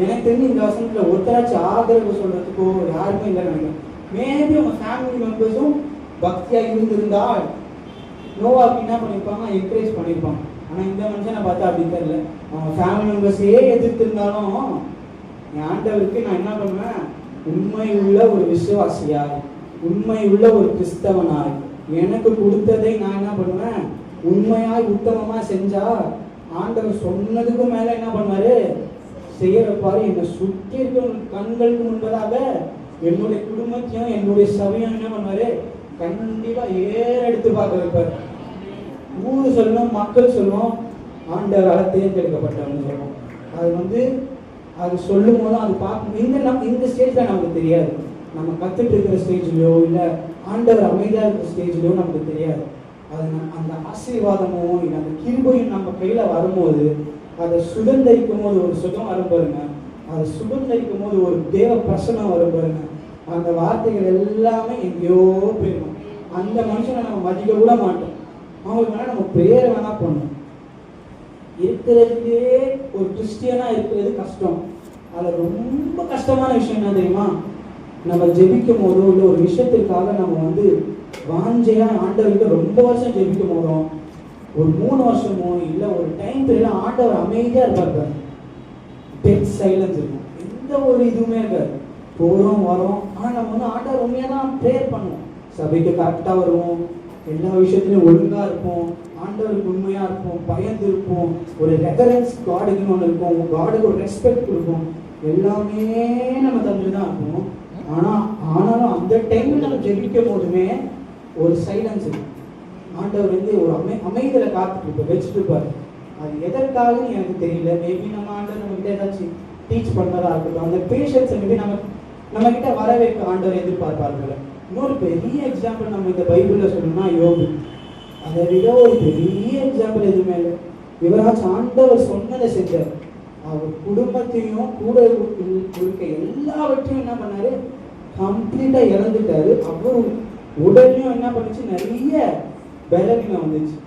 எனக்கு தெரிஞ்சு இந்த வசனத்தில் ஒருத்தராச்சும் ஆதரவு சொல்றதுக்கோ யாருமே இல்லை நினைக்கிறேன். மேபி அவங்க ஃபேமிலி மெம்பர்ஸும் பக்தியாக இருந்திருந்தால் நோவாக்கு என்ன பண்ணியிருப்பாங்க, என்கரேஜ் பண்ணியிருப்பாங்க. ஆனால் இந்த மனுஷனை பார்த்தா அப்படி தெரியல. அவங்க ஃபேமிலி மெம்பர்ஸே எதிர்த்து இருந்தாலும் என் ஆண்டவருக்கு நான் என்ன பண்ணுவேன், உண்மை உள்ள ஒரு விசுவாசியாய், உண்மை உள்ள ஒரு கிறிஸ்தவனாய் எனக்கு கொடுத்ததை நான் என்ன பண்ணுவேன், உண்மையாய் உத்தமமா செஞ்சா ஆண்டவர் சொன்னதுக்கு மேல என்ன பண்ணுவாரு, செய்ய வைப்பாரு. என்னை சுற்றி இருக்கிற கண்களுக்கு முன்பதாக என்னுடைய குடும்பத்தையும் என்னுடைய சபையும் என்ன பண்ணுவாரு, கண்டிப்பா எடுத்து பார்க்க வைப்பாரு. ஊர் சொல்லணும், மக்கள் சொல்லணும், ஆண்டவரால் தேர்ந்தெடுக்கப்பட்டவங்க சொல்லணும். அது அது சொல்லும் போதும் அது பார்க்கும். இந்த ஸ்டேஜ்ல நமக்கு தெரியாது, நம்ம கத்துட்டு இருக்கிற ஸ்டேஜ்லயோ இல்லை ஆண்டவர் அமைதியா இருக்கிற ஸ்டேஜ்லயோ நமக்கு தெரியாது. அது அந்த ஆசீர்வாதமோ இல்லை அந்த கிருபையும் நம்ம கையில வரும்போது, அதை சுதந்திரிக்கும் போது ஒரு சுகம் வரும் பாருங்க, அதை சுதந்திரிக்கும் போது ஒரு தேவ பிரசனம் வரும் பாருங்க, அந்த வார்த்தைகள் எல்லாமே எங்கேயோ போயிடும். அந்த மனுஷனை நம்ம மதிக்க கூட மாட்டோம். அவங்களுக்கு வேணா நம்ம பிரேயர் வேணா பண்ணணும். இருக்கிறதுலே ஒரு கிறிஸ்டியனா இருக்கிறது கஷ்டம். அது ரொம்ப கஷ்டமான விஷயம் என்ன தெரியுமா, நம்ம ஜெபிக்கும் போதோ இல்லை ஒரு விஷயத்திற்காக நம்ம வாஞ்சையா ஆண்டவருக்கு ரொம்ப வருஷம் ஜெபிக்கும் போதும், ஒரு 3 வருஷமோ இல்லை ஒரு டைம் பீரியட்ல ஆண்டவர் அமைதியா இருப்பாரு, டெட் சைலன்ஸ் இருக்கும், எந்த ஒரு இதுவுமே இருக்காது. போகிறோம் வரோம், ஆனால் நம்ம ஆண்டவர் உண்மையாக தான் ப்ரேயர் பண்ணுவோம், சபைக்கு கரெக்டாக வருவோம், எல்லா விஷயத்துலையும் ஒழுங்காக இருப்போம், ஆண்டவருக்கு உண்மையாக இருப்போம், பயந்து இருப்போம், ஒரு ரெஃபரன்ஸ் காடுக்குன்னு ஒன்று இருக்கும், காடுக்கு ஒரு ரெஸ்பெக்ட் கொடுப்போம், எல்லாமே நம்ம தந்துட்டு தான் இருப்போம். ஆனாலும் அந்த டைமில் நம்ம ஜெபிக்கும் போதுமே ஒரு சைலன்ஸ் இருக்கும். ஆண்டவர் ஒரு அமைதியில் காத்துட்டு வச்சுட்டு இருப்பார். அது எதற்காகன்னு எனக்கு தெரியல. மேபி நம்ம ஆண்டவர் நம்மகிட்ட ஏதாச்சும் டீச் பண்ணுறதா இருக்கட்டும், அந்த பேஷன்ஸ் மேபி நம்ம கிட்ட வர வைக்க ஆண்டவர் எதிர்பார்ப்பார்கள். இன்னொரு பெரிய எக்ஸாம்பிள் நம்ம இந்த பைபிளில் சொல்லணும்னா யோபு. அதை விட ஒரு பெரிய எக்ஸாம்பிள் எதுவுமே இல்லை. இவராச்சும் ஆண்டவர் சொன்னதை செஞ்சார். அவர் குடும்பத்தையும் கூட இருக்க எல்லாவற்றையும் என்ன பண்ணாரு, கம்ப்ளீட்டா இறந்துட்டாரு. அவர் உடலையும் என்ன பண்ணுச்சு, நிறைய பலவீனம் வந்துச்சு.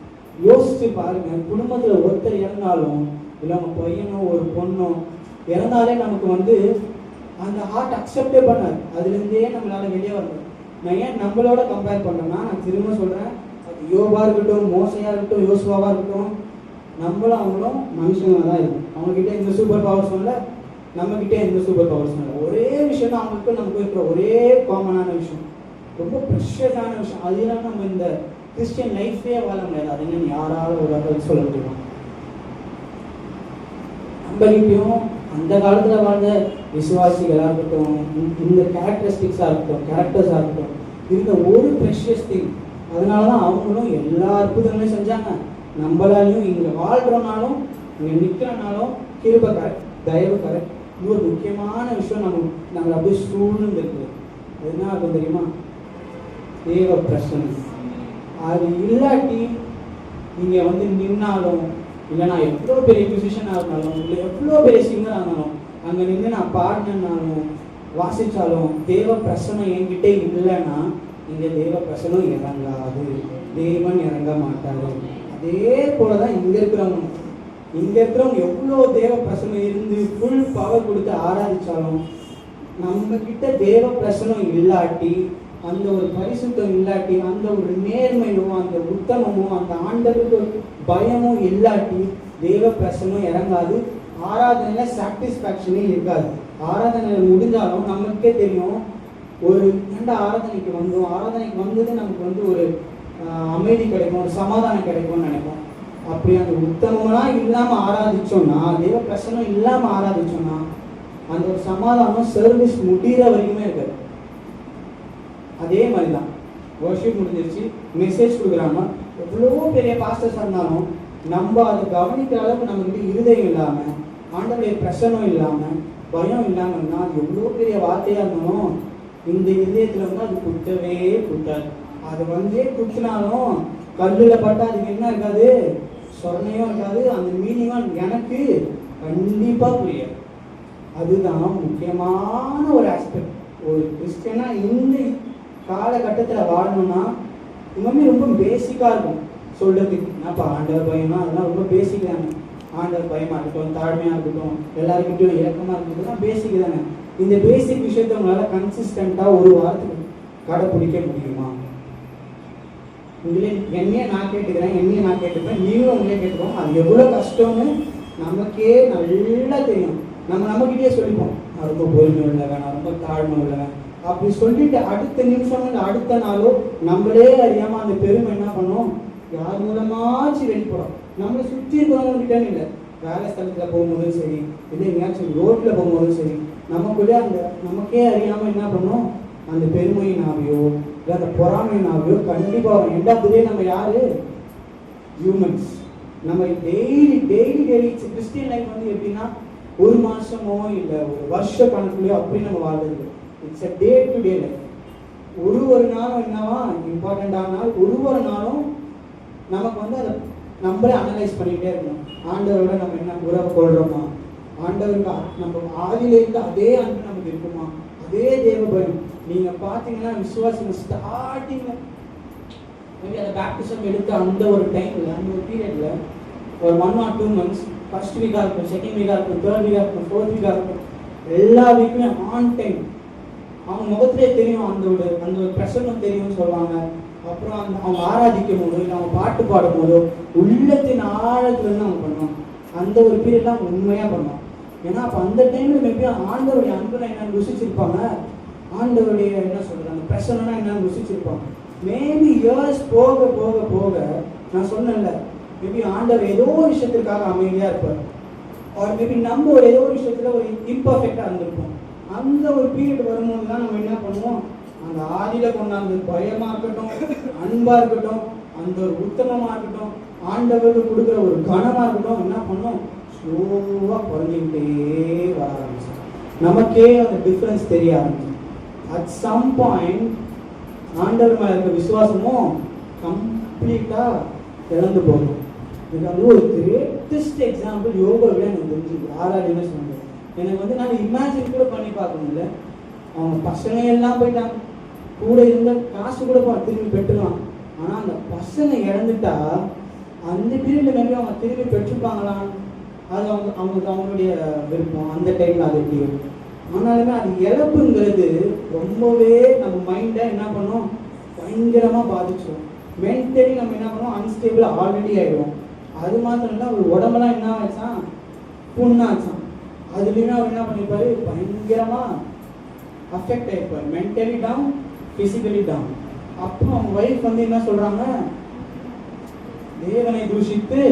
யோசிச்சு பாருங்க, குடும்பத்துல ஒருத்தர் இறந்தாலும் இல்லை அவங்க பையனோ ஒரு பொண்ணோ இறந்தாலே நமக்கு அந்த ஹார்ட் அக்செப்டே பண்ணாது. அதுலேருந்தே நம்மளால வெளியே வரணும். நான் ஏன் நம்மளோட கம்பேர் பண்ணேன்னா, நான் திரும்ப சொல்றேன், அது யோபா இருக்கட்டும், மோசையா இருக்கட்டும், யோசுவாவா இருக்கட்டும், நம்மளும் அவங்களும் மனுஷங்க தான் இருக்கும். அவங்ககிட்ட எந்த சூப்பர் பவர்ஸ் இல்லை, நம்ம கிட்டே எந்த சூப்பர் பவர்ஸ் இல்லை. ஒரே விஷயம் தான் அவங்களுக்கு நமக்கு இருக்கிற ஒரே காமனான விஷயம், ரொம்ப ப்ரெஷியஸான விஷயம். அதெல்லாம் நம்ம இந்த கிறிஸ்டியன் லைஃபே வாழ முடியாது. அது என்னன்னு யாரால ஒரு சொல்ல முடியும். நம்மகிட்டையும் அந்த காலத்துல வாழ்ந்த விசுவாசிகளாக இருக்கட்டும், இந்த கேரக்டரிஸ்டிக்ஸாக இருக்கட்டும், கேரக்டர்ஸாக இருக்கட்டும், இருந்த ஒரு ப்ரெஷியஸ் திங். அதனால தான் அவங்களும் எல்லா அற்புதங்களையும் செஞ்சாங்க. நம்மளாலையும் இங்கே வாழ்கிறோம்னாலும் இங்கே நிற்கிறனாலும் கிருபை கரெக்ட், தயவு கரெக்ட். இன்னொரு முக்கியமான விஷயம் நம்மளை அப்படியே சூழ்ந்து இருக்குது. என்ன ஆகும் தெரியுமா, தேவ பிரசன்னம். அது இல்லாட்டி நீங்கள் நின்னாலும், இல்லை நான் எவ்வளோ பெரிய மியூசிஷியனாக இருந்தாலும், இல்லை எவ்வளோ பெரிய சிங்கராக இருந்தாலும், அங்கே நின்று நான் பாடினாலும் வாசித்தாலும் தேவ பிரசனம் என்கிட்ட இல்லைன்னா இங்கே தேவ பிரசனம் இறங்காது, தேவன் இறங்க மாட்டாரு. அதே போல தான் இங்கே இருக்கிறவங்க எவ்வளோ தேவ பிரசனம் இருந்து ஃபுல் பவர் கொடுத்து ஆராதிச்சாலும் நம்ம கிட்ட தேவ பிரசனம் இல்லாட்டி, அந்த ஒரு பரிசுத்தம் இல்லாட்டி, அந்த ஒரு நேர்மையும் அந்த உத்தமமும் அந்த ஆண்டவருக்கு பயமும் இல்லாட்டி தேவ பிரசனம் இறங்காது. ஆராதனையில சாட்டிஸ்ஃபேக்ஷனே இருக்காது. ஆராதனை முடிஞ்சாலும் நமக்கே தெரியும், ஒரு ஆராதனைக்கு வந்தது நமக்கு ஒரு அமைதி கிடைக்கும், ஒரு சமாதானம் கிடைக்கும்னு நினைப்போம். அப்படி அந்த உத்தமம்லாம் இல்லாமல் ஆராதிச்சோம்னா, தேவ பிரசனம் இல்லாமல் ஆராதிச்சோம்னா, அந்த ஒரு சமாதானம் சர்வீஸ் முடிகிற வரைக்குமே இருக்காது. அதே மாதிரி தான் வர்ஷிப் முடிஞ்சிருச்சு, மெசேஜ் கொடுக்குறாங்க, எவ்வளோ பெரிய பாஸ்டர்ஸாக இருந்தாலும் நம்ம அதை கவனிக்கிற அளவுக்கு நம்மகிட்ட இருதயம் இல்லாமல், ஆண்டவருடைய பிரசனம் இல்லாமல், பயம் இல்லாமல் இருந்தால் அது எவ்வளோ பெரிய வார்த்தையாக இருந்தாலும் இந்த இதயத்தில் அது குட்டவே குட்டாது. அது குட்டினாலும் கல்லில் பட்டா அதுக்கு என்ன இருக்காது, சொர்ணையும் இருக்காது, அந்த மீனிங்கும் எனக்கு கண்டிப்பாக புரியாது. அதுதான் முக்கியமான ஒரு ஆஸ்பெக்ட். ஒரு கிறிஸ்டியனா இந்த காலகட்டத்தில் வாழணும்னா இன்னுமே ரொம்ப பேசிக்காக இருக்கும் சொல்கிறதுக்கு. என்னப்பா ஆண்டவர் பயம்னா அதெல்லாம் ரொம்ப பேசிக் தானே. ஆண்டவர் பயமாக இருக்கட்டும், தாழ்மையாக இருக்கட்டும், எல்லாருக்கிட்டையும் இறக்கமாக இருக்கட்டும், பேசிக் தானே. இந்த பேசிக் விஷயத்தை உங்களால் கன்சிஸ்டண்ட்டாக ஒரு வாரத்துக்கு கடைப்பிடிக்க முடியுமா? என்னையே நான் கேட்டுப்பேன், நீங்களும் உங்களே கேட்டுப்போம். அது எவ்வளோ கஷ்டம்னு நமக்கே நல்லா தெரியும். நம்மகிட்டயே சொல்லிப்போம், நான் ரொம்ப பொறுமை உள்ளவன், நான் ரொம்ப தாழ்மை உள்ளவன் அப்படி சொல்லிட்டு அடுத்த நிமிஷமோ இல்லை அடுத்த நாளோ நம்மளே அறியாம அந்த பெருமை என்ன பண்ணும், யார் மூலமாச்சு வெளிப்படும். நம்மளை சுற்றி இருக்கிறவங்ககிட்டன்னு இல்லை, வேலை ஸ்தலத்துல போகும்போதும் சரி, இல்லை எங்கேயாச்சும் ரோட்ல போகும்போதும் சரி, நமக்குள்ளே அந்த நமக்கே அறியாம என்ன பண்ணும், அந்த பெருமையினாவையோ இல்லை அந்த பொறாமையினாவையோ கண்டிப்பாக எண்ட் ஆஃப் தி டே நம்ம யாரு, ஹியூமன்ஸ். நம்ம daily daily daily Christian life வந்து எப்படின்னா ஒரு மாசமோ இல்லை ஒரு வருஷ கணக்குலையோ அப்படி நம்ம வாழ்றது. It's a day to day life. ஒரு நாளும் என்னவா இம்பார்ட்டண்டான நாள், ஒரு நாளும் நமக்கு வந்து அதை நம்மளே அனலைஸ் பண்ணிகிட்டே இருக்கணும். ஆண்டவரோட நம்ம என்ன உறவு கொள்கிறோமா, ஆண்டவருக்கு நம்ம ஆதியிலேருந்து அதே அன்பு நமக்கு இருக்குமா, அதே தேவ பயம். நீங்கள் பார்த்தீங்கன்னா விசுவாசம் ஸ்டார்டிங்கில் மேபி அந்த பேப்டிசம் எடுத்த அந்த ஒரு டைமில், அந்த ஒரு பீரியடில் ஒரு 1 or 2 months, ஃபர்ஸ்ட் வீக்காக இருக்கும், செகண்ட் வீக்காக இருக்கும், தேர்ட் வீக்காக இருக்கும், ஃபோர்த் வீக்காக இருக்கும், எல்லா வீக்குமே ஆன் டைம். அவங்க முகத்திலே தெரியும், அந்த ஒரு பிரசன்னம் தெரியும்னு சொல்லுவாங்க. அப்புறம் அவங்க ஆராதிக்கும் போதோ இல்லை அவங்க பாட்டு பாடும் போதோ உள்ளத்தின் ஆழத்துலேருந்து அவங்க பண்ணுவாங்க. அந்த ஒரு பீரியட்லாம் அவங்க உண்மையாக பண்ணுவாங்க. ஏன்னா அப்போ அந்த டைமில் மேபி ஆண்டவருடைய அன்புனா என்னன்னு ருசிச்சிருப்பாங்க, ஆண்டவருடைய என்ன சொல்கிறது அந்த பிரசன்னா என்னன்னு ருசிச்சிருப்பாங்க. மேபி இயர்ஸ் போக போக போக நான் சொன்னேன்ல, மேபி ஆண்டவர் ஏதோ ஒரு விஷயத்திற்காக அமைதியாக இருப்பார். அவர் மேபி நம்ம ஏதோ ஒரு விஷயத்தில் ஒரு இம்பர்ஃபெக்டாக இருந்திருப்போம். அந்த ஒரு பீரியட் வரும்போது தான் நம்ம என்ன பண்ணுவோம், அந்த ஆதியில் கொண்டாந்து பயமாக இருக்கட்டும், அன்பாக இருக்கட்டும், அந்த ஒரு உத்தமமாக இருக்கட்டும், ஆண்டவருக்கு கொடுக்குற ஒரு கனமாக இருக்கட்டும், என்ன பண்ணோம், ஸ்லோவாக குறைஞ்சிக்கிட்டே வர ஆரம்பிச்சோம். நமக்கே அந்த டிஃப்ரென்ஸ் தெரிய ஆரம்பிச்சோம். அட் சம் பாயிண்ட் ஆண்டவர் மேலே இருக்க விசுவாசமும் கம்ப்ளீட்டாக இழந்து போகும். இது வந்து ஒரு கிரேட்டஸ்ட் எக்ஸாம்பிள் யோகாவில் எனக்கு தெரிஞ்சு யாராலையுமே சொன்னாங்க. எனக்கு வந்து நான் இமேஜின் கூட பண்ணி பார்க்கணும்ல. அவங்க பசங்க எல்லாம் போயிட்டாங்க, கூட இருந்த காசு கூட திரும்பி பெற்றுலாம். ஆனால் அந்த பசங்க இழந்துட்டா அந்த பீரியடில் மேபி அவங்க திரும்பி பெற்றுப்பாங்களாம், அது அவங்களுடைய விருப்பம் அந்த டைமில் அது எப்படி. ஆனாலுமே அது இழப்புங்கிறது ரொம்பவே நம்ம மைண்டை என்ன பண்ணோம், பயங்கரமாக பாதிச்சிடும். மென்டலி நம்ம என்ன பண்ணோம், அன்ஸ்டேபிள் ஆல்ரெடி ஆகிடும். அது மாத்திரம் இல்லை, அவர் உடம்பெல்லாம் என்ன ஆச்சான், புண்ணாச்சான். அதுலேயுமே அவர் என்ன பண்ணியிருப்பாரு, பயங்கரமாக அஃபெக்ட் ஆகிருப்பார். Mentally down, physically down. அப்போ அவங்க ஒய்ஃப் வந்து என்ன சொல்கிறாங்க, தேவனை தூஷித்து.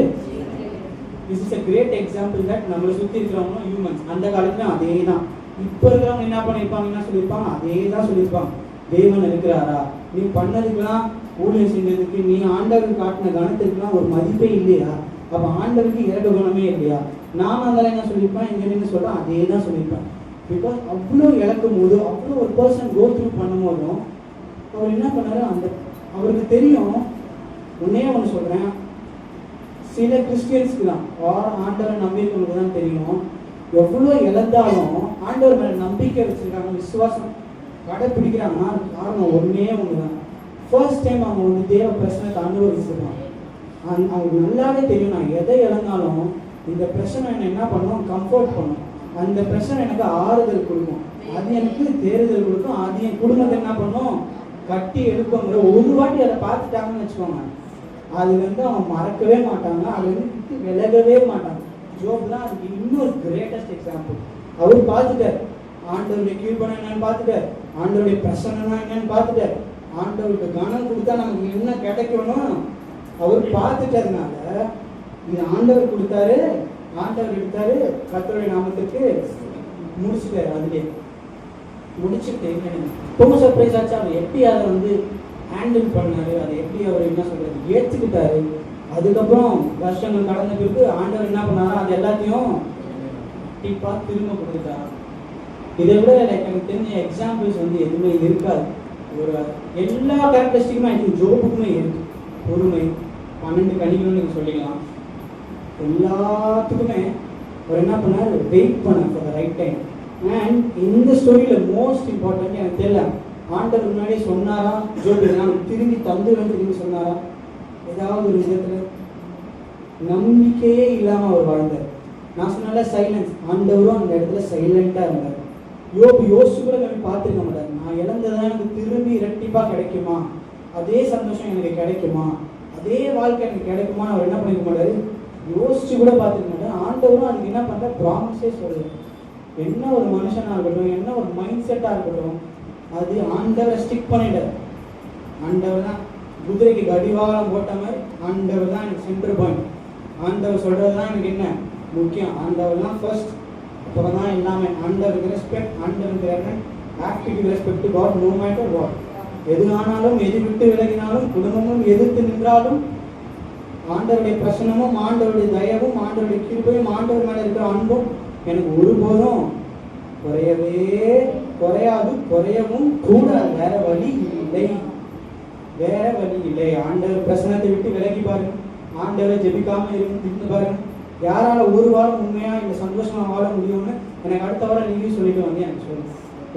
This is a great example that நம்மளை சுற்றி இருக்கிறவங்களும் ஹியூமன்ஸ். அந்த காலத்துலையும் அதே தான். இப்போ இருக்கிறவங்க என்ன பண்ணியிருப்பாங்க, என்ன சொல்லியிருப்பாங்க, அதே தான் சொல்லியிருப்பாங்க. தேவன் இருக்கிறாரா, நீ பண்ணதுக்கெல்லாம் ஊழியம் செஞ்சதுக்கு, நீ ஆண்டவருக்கு காட்டின கணத்துக்குலாம் ஒரு மதிப்பே இல்லையா, அப்போ ஆண்டவருக்கு இறக்க குணமே இல்லையா. நான் அதெல்லாம் என்ன சொல்லியிருப்பேன், இங்கே நின்று சொல்கிறேன், அதே தான் சொல்லியிருப்பேன். பிகாஸ் அவ்வளோ இழக்கும் போது, அவ்வளோ ஒரு பர்சன் கோ த்ரூ பண்ணும் போதும் அவர் என்ன பண்ணாரு, அந்த அவருக்கு தெரியும். ஒன்னே ஒன்று சொல்கிறேன், சில கிறிஸ்டியன்ஸ்க்கு தான் ஆண்டவரை நம்பிக்கைக்கு தான் தெரியும், எவ்வளோ இழந்தாலும் ஆண்டவர் மேலே நம்பிக்கை வச்சுருக்காங்க, விசுவாசம் கடைப்பிடிக்கிறாங்கன்னா அதுக்கு காரணம் ஒன்றே ஒன்று தான். ஃபர்ஸ்ட் டைம் அவங்க வந்து தேவ பிரச்சனையை அனுபவிச்சிருக்காங்க. அவங்களுக்கு நல்லாவே தெரியும், நான் எதை இழந்தாலும் இந்த பிரச்சனை என்னை என்ன பண்ணும், கம்ஃபர்ட் பண்ணும். அந்த பிரச்சனை எனக்கு ஆறுதல் கொடுக்கும், அது எனக்கு தேறுதல் கொடுக்கும், அது என் குடும்பத்தை என்ன பண்ணும், கட்டி எடுக்குங்கிற ஒரு வாட்டி அதை பார்த்துட்டாங்கன்னு வச்சுக்கோங்க, அது வந்து அவங்க மறக்கவே மாட்டாங்க, அது வந்து விலகவே மாட்டாங்க. ஜோப் தான் அதுக்கு இன்னொரு கிரேட்டஸ்ட் எக்ஸாம்பிள். அவர் பார்த்துட்டார், ஆண்டவருடைய கீழ்பணம் என்னன்னு பார்த்துட்டார், ஆண்டவருடைய பிரசன்னா என்னன்னு பார்த்துட்டார், ஆண்டவருக்கு கனம் கொடுத்தா நமக்கு என்ன கிடைக்கணும் அவர் பார்த்துட்டதுனால, இது ஆண்டவர் கொடுத்தாரு, ஆண்டவர் எடுத்தாரு, கர்த்தருடைய நாமத்துக்கு முடிச்சுட்டாரு. அதுலேயே முடிச்சுட்டு ரொம்ப சர்ப்ரைஸ் ஆச்சு. அவர் எப்படி அதை வந்து ஹேண்டில் பண்ணாரு, அதை எப்படி அவர் என்ன சொல்றது ஏற்றுக்கிட்டாரு. அதுக்கப்புறம் வருஷங்கள் கடந்த பிறகு ஆண்டவர் என்ன பண்ணாரோ அது எல்லாத்தையும் டிப்பா திரும்ப கொடுத்துட்டாரு. இதை விட எனக்கு தெரிஞ்ச எக்ஸாம்பிள்ஸ் வந்து எதுவுமே இருக்காது. ஒரு எல்லா கேரக்டரிஸ்டிக்குமே ஐ திங்க் ஜோபுக்குமே இருக்கு. பொறுமை, 12 கனிகளும் நீங்கள் சொல்லிக்கலாம். எல்லாத்துக்குமே அவர் என்ன பண்ணார், வெயிட் பண்ண for the right time. And இந்த ஸ்டோரியில் மோஸ்ட் இம்பார்ட்டன்ட் எனக்கு தெரியல, ஆண்டவர் முன்னாடியே சொன்னாரா ஜோபு நான் திரும்பி தந்துடுவேன் திரும்பி சொன்னாரா, ஏதாவது ஒரு விதத்தில் நம்பிக்கையே இல்லாமல் அவர் வாழ்ந்தார். நான் சொன்னால சைலன்ஸ், ஆண்டவரும் அந்த இடத்துல சைலண்டாக இருந்தார். யோசிச்சு கூட நம்ம பார்த்துருக்க மாட்டார், நான் இழந்ததான் எனக்கு திரும்பி இரட்டிப்பாக கிடைக்குமா, அதே சந்தோஷம் எனக்கு கிடைக்குமா, அதே வாழ்க்கை எனக்கு கிடைக்குமான்னு அவர் என்ன பண்ணிக்க மாட்டார், யோசிச்சு கூட பார்த்துக்க மாட்டார். ஆண்டவரும் அதுக்கு என்ன பண்ணுற ப்ராமிஸே சொல்லுவார், என்ன ஒரு மனுஷனா இருக்கட்டும், என்ன ஒரு மைண்ட் செட்டா இருக்கட்டும், அது ஆண்டவரை ஸ்டிக் பண்ணிட்டார். ஆண்டவர் தான் குதிரைக்கு கடிவாளம் போட்ட மாதிரி, ஆண்டவர் தான் எனக்கு சென்டர் பாயிண்ட், ஆண்டவர் சொல்றது தான் எனக்கு என்ன முக்கியம், ஆண்டவர் தான் ஃபர்ஸ்ட், அப்புறம் தான் எல்லாமே. ஆண்டவருக்கு ரெஸ்பெக்ட், ஆண்டவருக்கு active respect to God no matter what. எது ஆனாலும், எது விட்டு விலகினாலும், குடும்பமும் எதிர்த்து நின்றாலும், ஆண்டவருடைய பிரசனமும் ஆண்டவருடைய தயவும் ஆண்டவருடைய கிருபையும் ஆண்டவர் மேல இருக்கிற அன்பும் எனக்கு ஒருபோதும் குறையவே குறையாது, குறையவும் கூட. வேற வழி இல்லை, வேற வழி இல்லை. ஆண்டவர் பிரசனத்தை விட்டு விலகி பாருங்க, ஆண்டவரை ஜெபிக்காம இருந்து பாருங்க. யாரால ஒரு வாரம் உண்மையா இந்த சந்தோஷமா வாழ முடியும்னு எனக்கு அடுத்த வாரம் நீங்க சொல்லிட்டு வந்து எனக்கு சொல்லுங்க.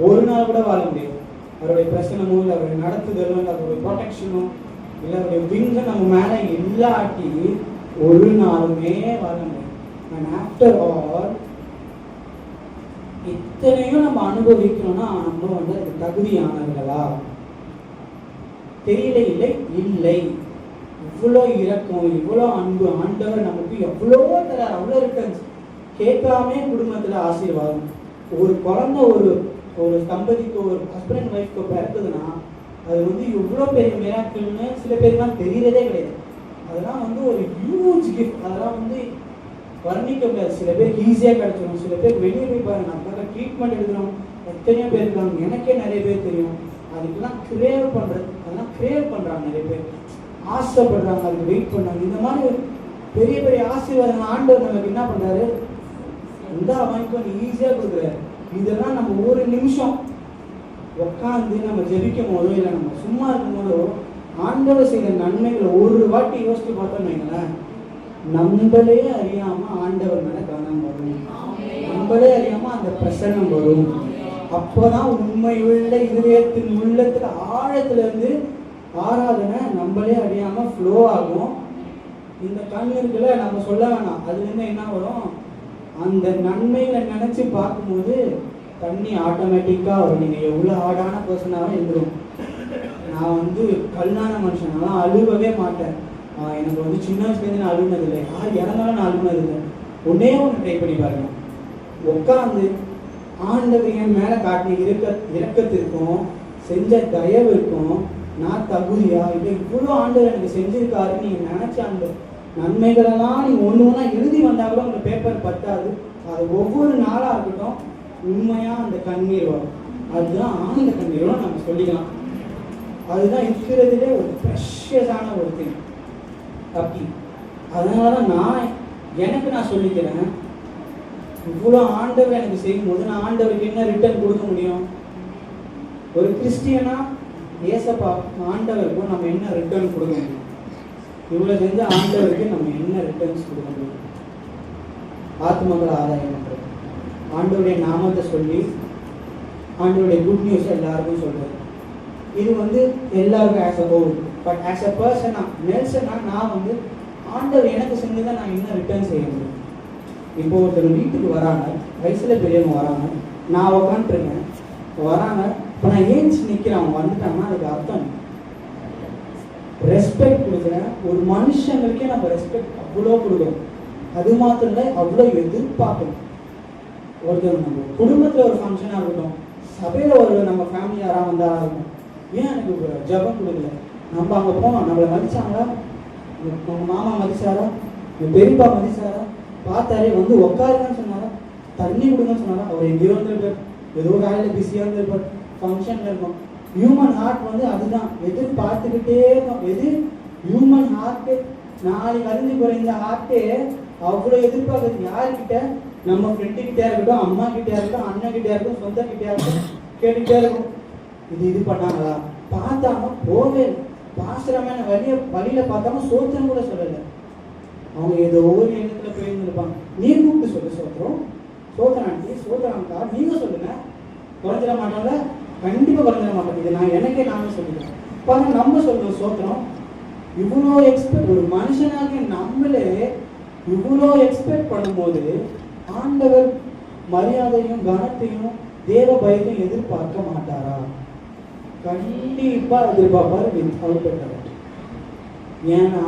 ஒரு நாள் கூட வாழ முடியாது. அவருடைய பிரசனமும் இல்லை, அவருடைய நடத்துதலும் இல்லை, அவருடைய ப்ரொடெக்ஷனும் இல்லை, அவருடைய விங்க நம்ம மேல இல்லாட்டி ஒரு நாளுமே வாழ முடியாது. அண்ட் ஆஃப்டர் ஆல் இத்தனையும் நம்ம அனுபவிக்கணும்னா நம்ம வந்து அது தகுதியானவர்களா? தெரியல, இல்லை இல்லை. இவ்வளோ இரக்கம், இவ்வளோ அன்பு ஆண்டவர் நமக்கு எவ்வளோ தரார், அவ்வளோ ரிட்டர்ன்ஸ். கேட்காமே குடும்பத்துல ஆசீர்வாதம். ஒரு குழந்தை ஒரு தம்பதிக்கு, ஒரு ஹஸ்பண்ட் அண்ட் ஒய்ஃப்க்கு பிறக்குதுன்னா அது வந்து எவ்வளோ பெரிய மிராக்கிள்னு சில பேருக்குலாம் தெரியறதே கிடையாது. அதெல்லாம் வந்து ஒரு ஹியூஜ் கிஃப்ட். அதெல்லாம் வந்து வர்ணிக்க முடியாது. சில பேருக்கு ஈஸியாக கிடைச்சிடும், சில பேருக்கு வெளியே போய் பாருங்க, அதுக்காக ட்ரீட்மெண்ட் எடுக்கிறோம் எத்தனையோ பேர் இருக்காங்க. எனக்கே நிறைய பேர் தெரியும். அதுக்கெல்லாம் கிரேவ் பண்ணுறது, அதெல்லாம் கிரேவ் பண்ணுறாங்க நிறைய பேர், ஆசைப்படுறாங்க, அதுக்கு வெயிட் பண்ணாங்க. இந்த மாதிரி பெரிய பெரிய ஆசீர்வாதம் ஆண்டவர் நமக்கு என்ன பண்ணுறாரு, இந்தா வாங்கிக்கோ, ஈஸியாக கொடுக்குறாரு. இதெல்லாம் நம்ம ஒரு நிமிஷம் உட்காந்து நம்ம ஜெபிக்கும் போதோ இல்லை நம்ம சும்மா இருக்கும் போதோ ஆண்டவர் செய்த நன்மைகளை ஒரு வாட்டி யோசித்து பார்த்தோம்னு வைங்களேன், நம்மளே அறியாம ஆண்டவர் மேல கவனம் வரும், நம்மளே அறியாம அந்த பிரசன்னம் வரும். அப்போதான் உண்மையுள்ள இதயத்தின் உள்ளத்துல ஆழத்துல இருந்து ஆராதனை நம்மளே அறியாம ஃப்ளோ ஆகும். இந்த கண்ணுக்குள்ள நம்ம சொல்ல வேணாம், அதுல இருந்து என்ன வரும், அந்த நன்மைகளை நினைச்சு பார்க்கும்போது தண்ணி ஆட்டோமேட்டிக்கா வரும். நீங்க எவ்வளவு ஹார்டான பர்சனாலும் எழுந்துரும். நான் வந்து கல்லான மனுஷன், நான் அழுவவே மாட்டேன். எனக்கு வந்து சின்ன வயசுலேருந்து நான் அழுனது இல்லை, யார் இறந்தாலும் நான் அழுனது இல்லை. ஒன்னே ஒன்று ட்ரை பண்ணி பாருங்க, உட்காந்து ஆண்டவர் என் மேலே காட்டின இரக்கத்திற்கும் செஞ்ச தயவிற்கும் நான் தகுதியா இல்லை, இவ்வளோ ஆண்டவர் எனக்கு செஞ்சிருக்காருன்னு நீங்கள் நினச்ச அந்த நன்மைகளெல்லாம் நீங்கள் ஒன்று ஒன்றா எழுதி வந்தால் கூட உங்கள் பேப்பர் பத்தாது. அது ஒவ்வொரு நாளாக இருக்கட்டும் உண்மையாக அந்த கண்ணீர் வரும். அதுதான் ஆனந்த கண்ணீரும் நம்ம சொல்லிக்கலாம். அதுதான் இருக்கிறதுலே ஒரு ப்ரெஷியஸான ஒரு திங் தப்பி. அதனால நான் நான் சொல்லிக்கிறேன், இவ்வளோ ஆண்டவர் எனக்கு செய்யும் போது நான் ஆண்டவருக்கு என்ன ரிட்டர்ன் கொடுக்க முடியும்? ஒரு கிறிஸ்டியனா ஏசப்பா ஆண்டவருக்கும் நம்ம என்ன ரிட்டர்ன் கொடுக்க முடியும்? இவ்வளோ செஞ்ச ஆண்டவருக்கு நம்ம என்ன ரிட்டர்ன்ஸ் கொடுக்க முடியும்? ஆத்மங்களை ஆதாயம் பண்ணுறது, ஆண்டவருடைய நாமத்தை சொல்லி ஆண்டவருடைய குட் நியூஸை எல்லாருக்கும் சொல்கிறது. இது வந்து எல்லாருக்கும் as a whole. But as a பர்சனா நெல்சனா நான் வந்து ஆண்டவர் எனக்கு செஞ்சதை நான் என்ன ரிட்டர்ன் செய்ய முடியும்? இப்போ ஒருத்தர் வீட்டுக்கு வராங்க, வயசுல பெரியவங்க வராங்க, நான் உக்காந்துருக்கேன், வராங்க, இப்போ நான் ஏஞ்சி நிற்கிறேன், அவங்க வந்துட்டாங்கன்னா அதுக்கு அர்த்தம் ரெஸ்பெக்ட் கொடுக்குறேன். ஒரு மனுஷங்களுக்கே நம்ம ரெஸ்பெக்ட் அவ்வளோ கொடுக்கணும். அது மாத்திரம் இல்லை, அவ்வளோ எதிர்பார்க்கணும். ஒருத்தர் நம்ம குடும்பத்தில் ஒரு ஃபங்க்ஷனாக இருக்கட்டும், சபையில் ஒரு நம்ம ஃபேமிலி யாராக வந்தாலும் இருக்கும், ஏன் எனக்கு ஜபம் கொடுக்கல? நம்ம அங்கே போனோம், நம்மளை மதிச்சாங்களா? உங்கள் மாமா மதிச்சாரா? உங்கள் பெரியப்பா மதிச்சாரா? பார்த்தாரே வந்து உட்காருங்கன்னு சொன்னாரா? தண்ணி கொடுங்கன்னு சொன்னாரா? அவர் எங்கேயோ இருந்திருப்பார், ஏதோ வேலையில் பிஸியாக இருந்திருப்பார், ஃபங்க்ஷனில் இருக்கும். ஹியூமன் ஹார்ட் வந்து அதுதான் எதிர்பார்த்துக்கிட்டே இருக்கும். எது ஹியூமன் ஹார்ட்டு நாளைக்கு அழிஞ்சு போகிற இந்த ஹார்ட்டே அவ்வளோ எதிர்பார்க்குறது யாருக்கிட்ட? நம்ம ஃப்ரெண்டுக்கிட்டே இருக்கட்டும், அம்மா கிட்டே இருக்கட்டும், அண்ணன் கிட்டே இருக்கட்டும், சொந்த கிட்டே இருக்கட்டும், கேட்டுக்கிட்டே இருக்கும். இது பண்ணாங்களா? பார்த்தாங்க போவே பாசுரமான வழியில பார்த்தாம சோத்திரம் கூட சொல்லலை. அவங்க ஏதோ ஒரு எண்ணத்துல போயிருந்துருப்பாங்க. நீ கூப்பிட்டு சொல்லு சோத்திரம், சோத்திராண்டி சோத்திராண்டா நீங்க சொல்லுங்க, குறைஞ்சிட மாட்டோம்ல? கண்டிப்பா குறைஞ்சிட மாட்டோம். இது நானே சொல்லிக்கிறேன். பாருங்க, நம்ம சொல்லணும் சோத்திரம். இவ்வளோ எக்ஸ்பெக்ட் ஒரு மனுஷனாக நம்மளே இவ்வளோ எக்ஸ்பெக்ட் பண்ணும்போது ஆண்டவர் மரியாதையும் கனத்தையும் தேவ பயத்தையும் எதிர்பார்க்க மாட்டாரா? கண்டிப்பா எதிர்பார்ப்பாரு. ஏன்னா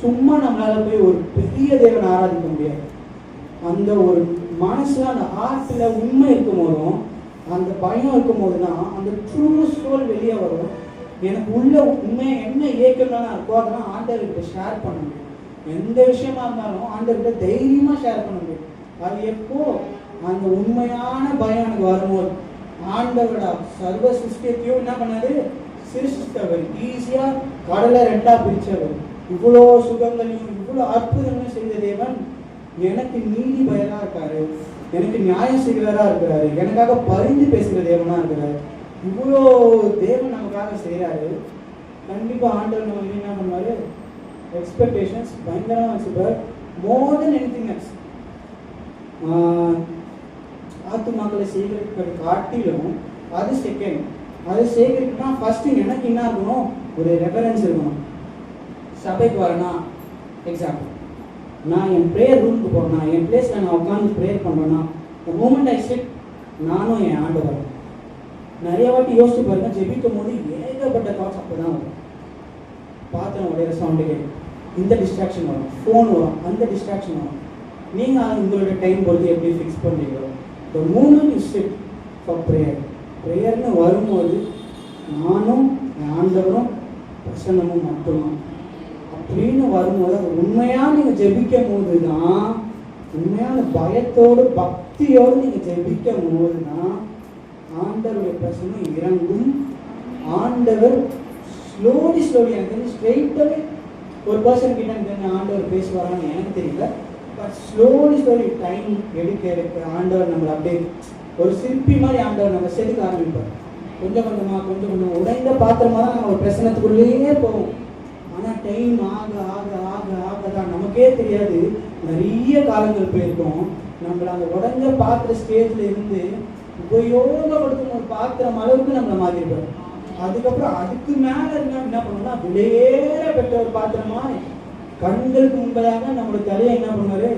சும்மா நம்மளால போய் ஒரு பெரிய தேவனை ஆராதிக்க முடியாது. அந்த ஒரு மனசுல அந்த ஹார்ட்ல உண்மை இருக்கும் போதும் அந்த பயம் இருக்கும் போது தான் அந்த ட்ரூ சோல் வெளியே வரும். எனக்கு உள்ள உண்மையை என்ன இயக்கம்லாம் இருக்கோ அதெல்லாம் ஆண்டவர்கிட்ட ஷேர் பண்ண முடியும். எந்த விஷயமா இருந்தாலும் ஆண்டவர்கிட்ட தைரியமா ஷேர் பண்ண முடியும். அது எப்போ அந்த உண்மையான பயம் எனக்கு வரும்போது ஆண்டவரோட சர்வ சிஸ்டத்தையும் என்ன பண்ணாரு, சிருஷ்டித்தவர், ஈஸியா கடலை 2ஆ பிரிச்சவர், இவ்வளோ சுகங்களையும் இவ்வளோ அற்புதங்களையும் செய்த தேவன் எனக்கு நீதி பயனா இருக்காரு, எனக்கு நியாயம் செய்கிறவரா இருக்கிறாரு, எனக்காக பரிந்து பேசுகிற தேவனா இருக்கிறாரு. இவ்வளோ தேவன் நமக்காக செய்கிறாரு. கண்டிப்பா ஆண்டவர் நம்ம என்ன பண்ணுவாரு, எக்ஸ்பெக்டேஷன்ஸ் பயங்கரமாக வச்சுப்பார். மோர் தென் எனிதிங் எல்ஸ். ஆத்துமாக்களை சேகரிப்பதை காட்டிலும் அது செகண்ட். அது சேகரிக்கணும்னா ஃபர்ஸ்ட் எனக்கு என்ன இருக்கணும், ஒரு ரெஃபரன்ஸ் இருக்கணும். சபைக்கு வரேன்னா எக்ஸாம்பிள், நான் என் ப்ரேயர் ரூமுக்கு போகிறேன்னா, என் பிளேஸில் நான் உட்காந்து ப்ரேயர் பண்ணுறேன்னா, த மூமெண்ட் ஐ சிட், நானும் என் ஆண்டவர். நிறைய வாட்டி யோசிச்சு பாருங்க, ஜெபிக்கும் போது ஏகப்பட்ட தாட்ஸ் அப்போ தான் வரும். பாத்திரம் உடையிற சவுண்டு கேட்கும், இந்த டிஸ்ட்ராக்ஷன் வரும், ஃபோன் வரும், அந்த டிஸ்ட்ராக்ஷன் வரும். நீங்கள் உங்களோட டைம் பொறுத்து எப்படி ஃபிக்ஸ் பண்ணுறீங்களோ, the moment you sit for prayer, ப்ரேயர்னு வரும்போது நானும் என் ஆண்டவரும் பிரசன்னமும் மட்டும்தான் அப்படின்னு வரும்போது, அது உண்மையாக நீங்கள் ஜெபிக்கும் போது தான், உண்மையான பயத்தோடு பக்தியோடு நீங்கள் ஜெபிக்கும் போது தான் ஆண்டவருடைய பிரசனம் இறங்கும். ஆண்டவர் ஸ்லோலி எனக்கு ஸ்ட்ரெயிட்டாகவே ஒரு பர்சன் கிட்ட எனக்கு ஆண்டவர் பேசுவாரான்னு எனக்கு தெரியல, பட் ஸ்லோலி டைம் எடுக்க ஆண்டவர் நம்மளை அப்படியே ஒரு சிற்பி மாதிரி ஆண்டவர் நம்ம செதுக்க ஆரம்பிப்பார். கொஞ்சம் கொஞ்சமாக உடைந்த பாத்திரமா தான் நம்ம ஒரு பிரசனத்துக்குள்ளேயே போவோம். ஆனால் டைம் ஆக ஆக ஆக ஆக தான் நமக்கே தெரியாது, நிறைய காலங்கள் போயிருக்கோம். நம்மளை அந்த உடஞ்ச பாத்திர ஸ்டேஜில் இருந்து உபயோகப்படுத்தும் ஒரு பாத்திரம் அளவுக்கு நம்மளை மாற்றிருப்பார். அதுக்கப்புறம் அதுக்கு மேலே என்ன பண்ணணும்னா, விலையேற பெற்ற ஒரு பாத்திரமா கண்களுக்கு முன்பதாக நம்மளுடைய தலையை என்ன பண்ணுவாரு,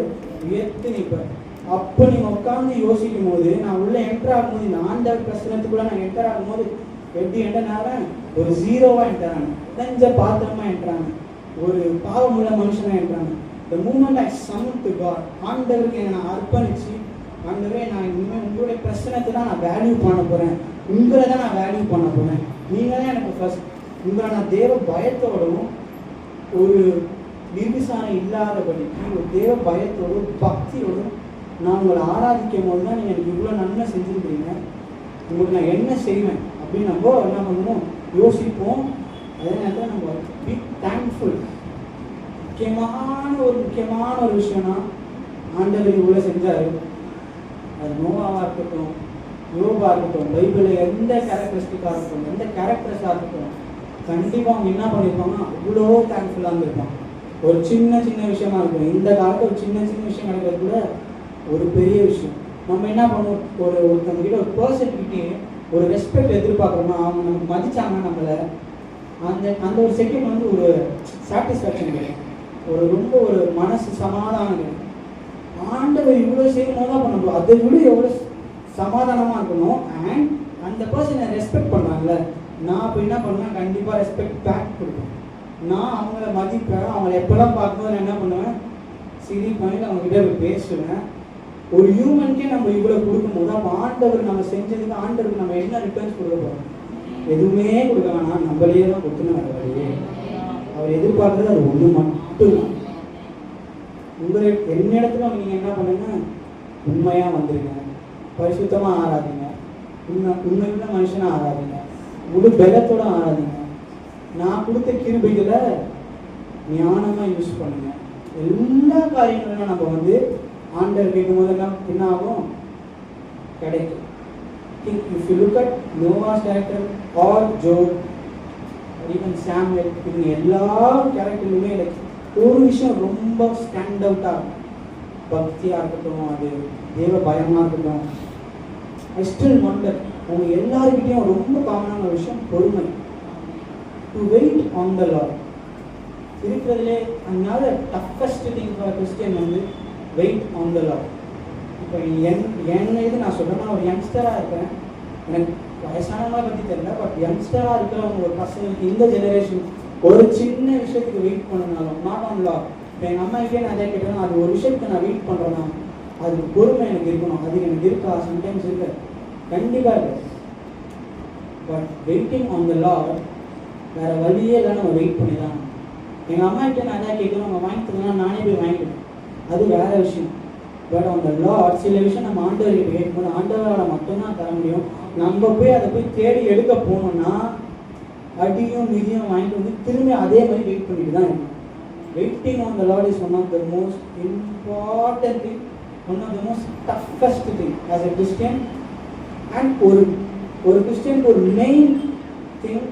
உயர்த்தி நிற்பார். அப்போ நீங்கள் உட்காந்து யோசிக்கும் போது, நான் உள்ள என்டர் ஆகும்போது, இந்த ஆண்டவர் பிரசனத்துக்குள்ள நான் என்டர் ஆகும்போது எப்படி என்டர் ஒரு ஜீரோவாக என்டராங்க, உடஞ்ச பாத்திரமா என்ட்ராங்க, ஒரு பாவமுள்ள மனுஷனா என்ட்ராங்க. The moment I summon to God, ஆண்டவருக்கு என்னை நான் அர்ப்பணிச்சு, ஆண்டவரே நான் இனிமேல் உங்களுடைய பிரச்சனத்தை தான் நான் வேல்யூ பண்ண போகிறேன், உங்களை தான் நான் வேல்யூ பண்ண போகிறேன், நீங்கள் தான் எனக்கு ஃபர்ஸ்ட். உங்களை நான் தேவ பயத்தோடும் ஒரு நிர்விசாரம் இல்லாதபடிக்கு ஒரு தேவ பயத்தோடும் பக்தியோடும் நான் உங்களை ஆராதிக்கும் போது தான் நீங்கள் எனக்கு இவ்வளோ நன்மை செஞ்சுருக்கீங்க, உங்களுக்கு நான் என்ன செய்வேன் அப்படின்னு நம்ம என்ன பண்ணுவோம், யோசிப்போம். அதே நேரத்தில் நம்ம பி தேங்க்ஃபுல். முக்கியமான ஒரு விஷயம்னா, ஆண்டவர் இவ்வளோ செஞ்சார். அது நோவாவாக இருக்கட்டும், யோபா இருக்கட்டும், பைபிளில் எந்த கேரக்டரிஸ்டிக்காக இருக்கட்டும், எந்த கேரக்டர்ஸாக இருக்கட்டும், கண்டிப்பாக அவங்க என்ன பண்ணியிருப்பாங்கன்னா அவ்வளோ தேங்க்ஃபுல்லாக இருந்திருப்பாங்க. ஒரு சின்ன விஷயமா இருக்கும். இந்த காலத்தில் ஒரு சின்ன விஷயம் கிடைக்கிறது கூட ஒரு பெரிய விஷயம். நம்ம என்ன பண்ணுவோம், ஒருத்தவங்க கிட்ட ஒரு பர்சன் கிட்டே ஒரு ரெஸ்பெக்ட் எதிர்பார்க்குறோம்னா, அவங்க நமக்கு மதிச்சாங்கன்னா நம்மளை அந்த ஒரு செகண்ட் ஒரு சாட்டிஸ்ஃபேக்ஷன் கிடைக்கும், ரொம்ப ஒரு மனசு சமாதானம் கிடைக்கும். ஆண்டவர் இவ்வளோ செய்யும் போது தான் பண்ண அதை விட எவ்வளோ சமாதானமாக இருக்கணும். அண்ட் அந்த பர்சனை ரெஸ்பெக்ட் பண்ணுறாங்கல்ல, நான் இப்போ என்ன பண்ணுவேன், கண்டிப்பாக ரெஸ்பெக்ட் பேக் கொடுப்பேன். நான் அவங்கள மதிப்பேன். அவங்கள எப்போல்லாம் பார்க்கும்போது நான் என்ன பண்ணுவேன், சிரி பண்ணிட்டு அவங்ககிட்ட போய் பேசுவேன். ஒரு ஹியூமனுக்கே நம்ம இவ்வளோ கொடுக்கும்போது, அப்போ ஆண்டவர் நம்ம செஞ்சதுக்கு ஆண்டவருக்கு நம்ம என்ன ரிட்டர்ன்ஸ் கொடுக்க போகிறோம்? எதுவுமே கொடுக்க வேணாம், நம்மளே தான் கொடுத்துன்னு வர வழியே. அவர் எதிர்பார்க்குறது அது ஒன்று மட்டும்தான். என்னிடத்துல நீங்கள் என்ன பண்ணுங்க, உண்மையாக வந்துருங்க, பரிசுத்தமாக ஆராதிங்க, உண்மைக்குள்ள மனுஷனாக ஆராதிங்க, முழு பலத்தோட ஆராதிங்க. நான் கொடுத்த கிருபைகளை ஞானமாக யூஸ் பண்ணுங்க. எல்லா காரியங்களும் நம்ம ஆண்டவர் கேட்கும் போது என்ன ஆகும், கிடைக்கும். If you look at Noah's character or Job or even Samuel, இவங்க எல்லா கேரக்டர்லையுமே ஒரு விஷயம் ரொம்ப ஸ்டாண்ட் அவுட்டாக இருக்கும். பக்தியாக இருக்கட்டும், அது தேவ பயமாக இருக்கட்டும். ஐ ஸ்டில் வண்டர், அவங்க எல்லாருக்கிட்டையும் ரொம்ப காமனான ஒரு விஷயம் பொறுமை. To wait on the Lord இருக்கிறதுலே அதனால toughest thing for Christian wait on the Lord. இப்போ என்ன இது நான் சொல்கிறேன், நான் ஒரு யங்ஸ்டராக இருக்கேன், எனக்கு வயசானவங்களை பற்றி தெரியல, பட் யங்ஸ்டராக இருக்கிறவங்க ஒரு பசங்களுக்கு இந்த ஜெனரேஷன் ஒரு சின்ன விஷயத்துக்கு வெயிட் பண்ணனாலும் நாட் ஆன் லார்ட். இப்போ எங்கள் அம்மா கிட்டே நான் அதை கேட்டேன், அது ஒரு விஷயத்துக்கு நான் வெயிட் பண்ணுறேன்னா அதுக்கு பொறுமை எனக்கு இருக்கணும். அது எனக்கு இருக்கா? சம்டைம்ஸ் இருக்கு, கண்டிப்பாக இருக்கு. But waiting on the Lord வேற வழியே இல்லை, நம்ம வெயிட் பண்ணி தான். எங்கள் அம்மா கிட்ட நான் எதாவது கேட்கணும், அவங்க வாங்கி தரலாம், நானே போய் வாங்கிடுவேன், அது வேற விஷயம். பட் அந்த லார்ட் சில விஷயம் நம்ம ஆண்டவர்கிட்ட கேட்கும்போது ஆண்டவரால் மட்டும்தான் தர முடியும். நம்ம போய் அதை போய் தேடி எடுக்க போனோம்னா அடியும் மிதியும் வாங்கிட்டு வந்து திரும்பி அதே மாதிரி வெயிட் பண்ணிட்டு தான் இருக்கணும். Waiting on the Lord is one of the most important thing, one of the most toughest thing as a Christian. And ஒரு கிறிஸ்டியனுக்கு ஒரு மெயின் திங்,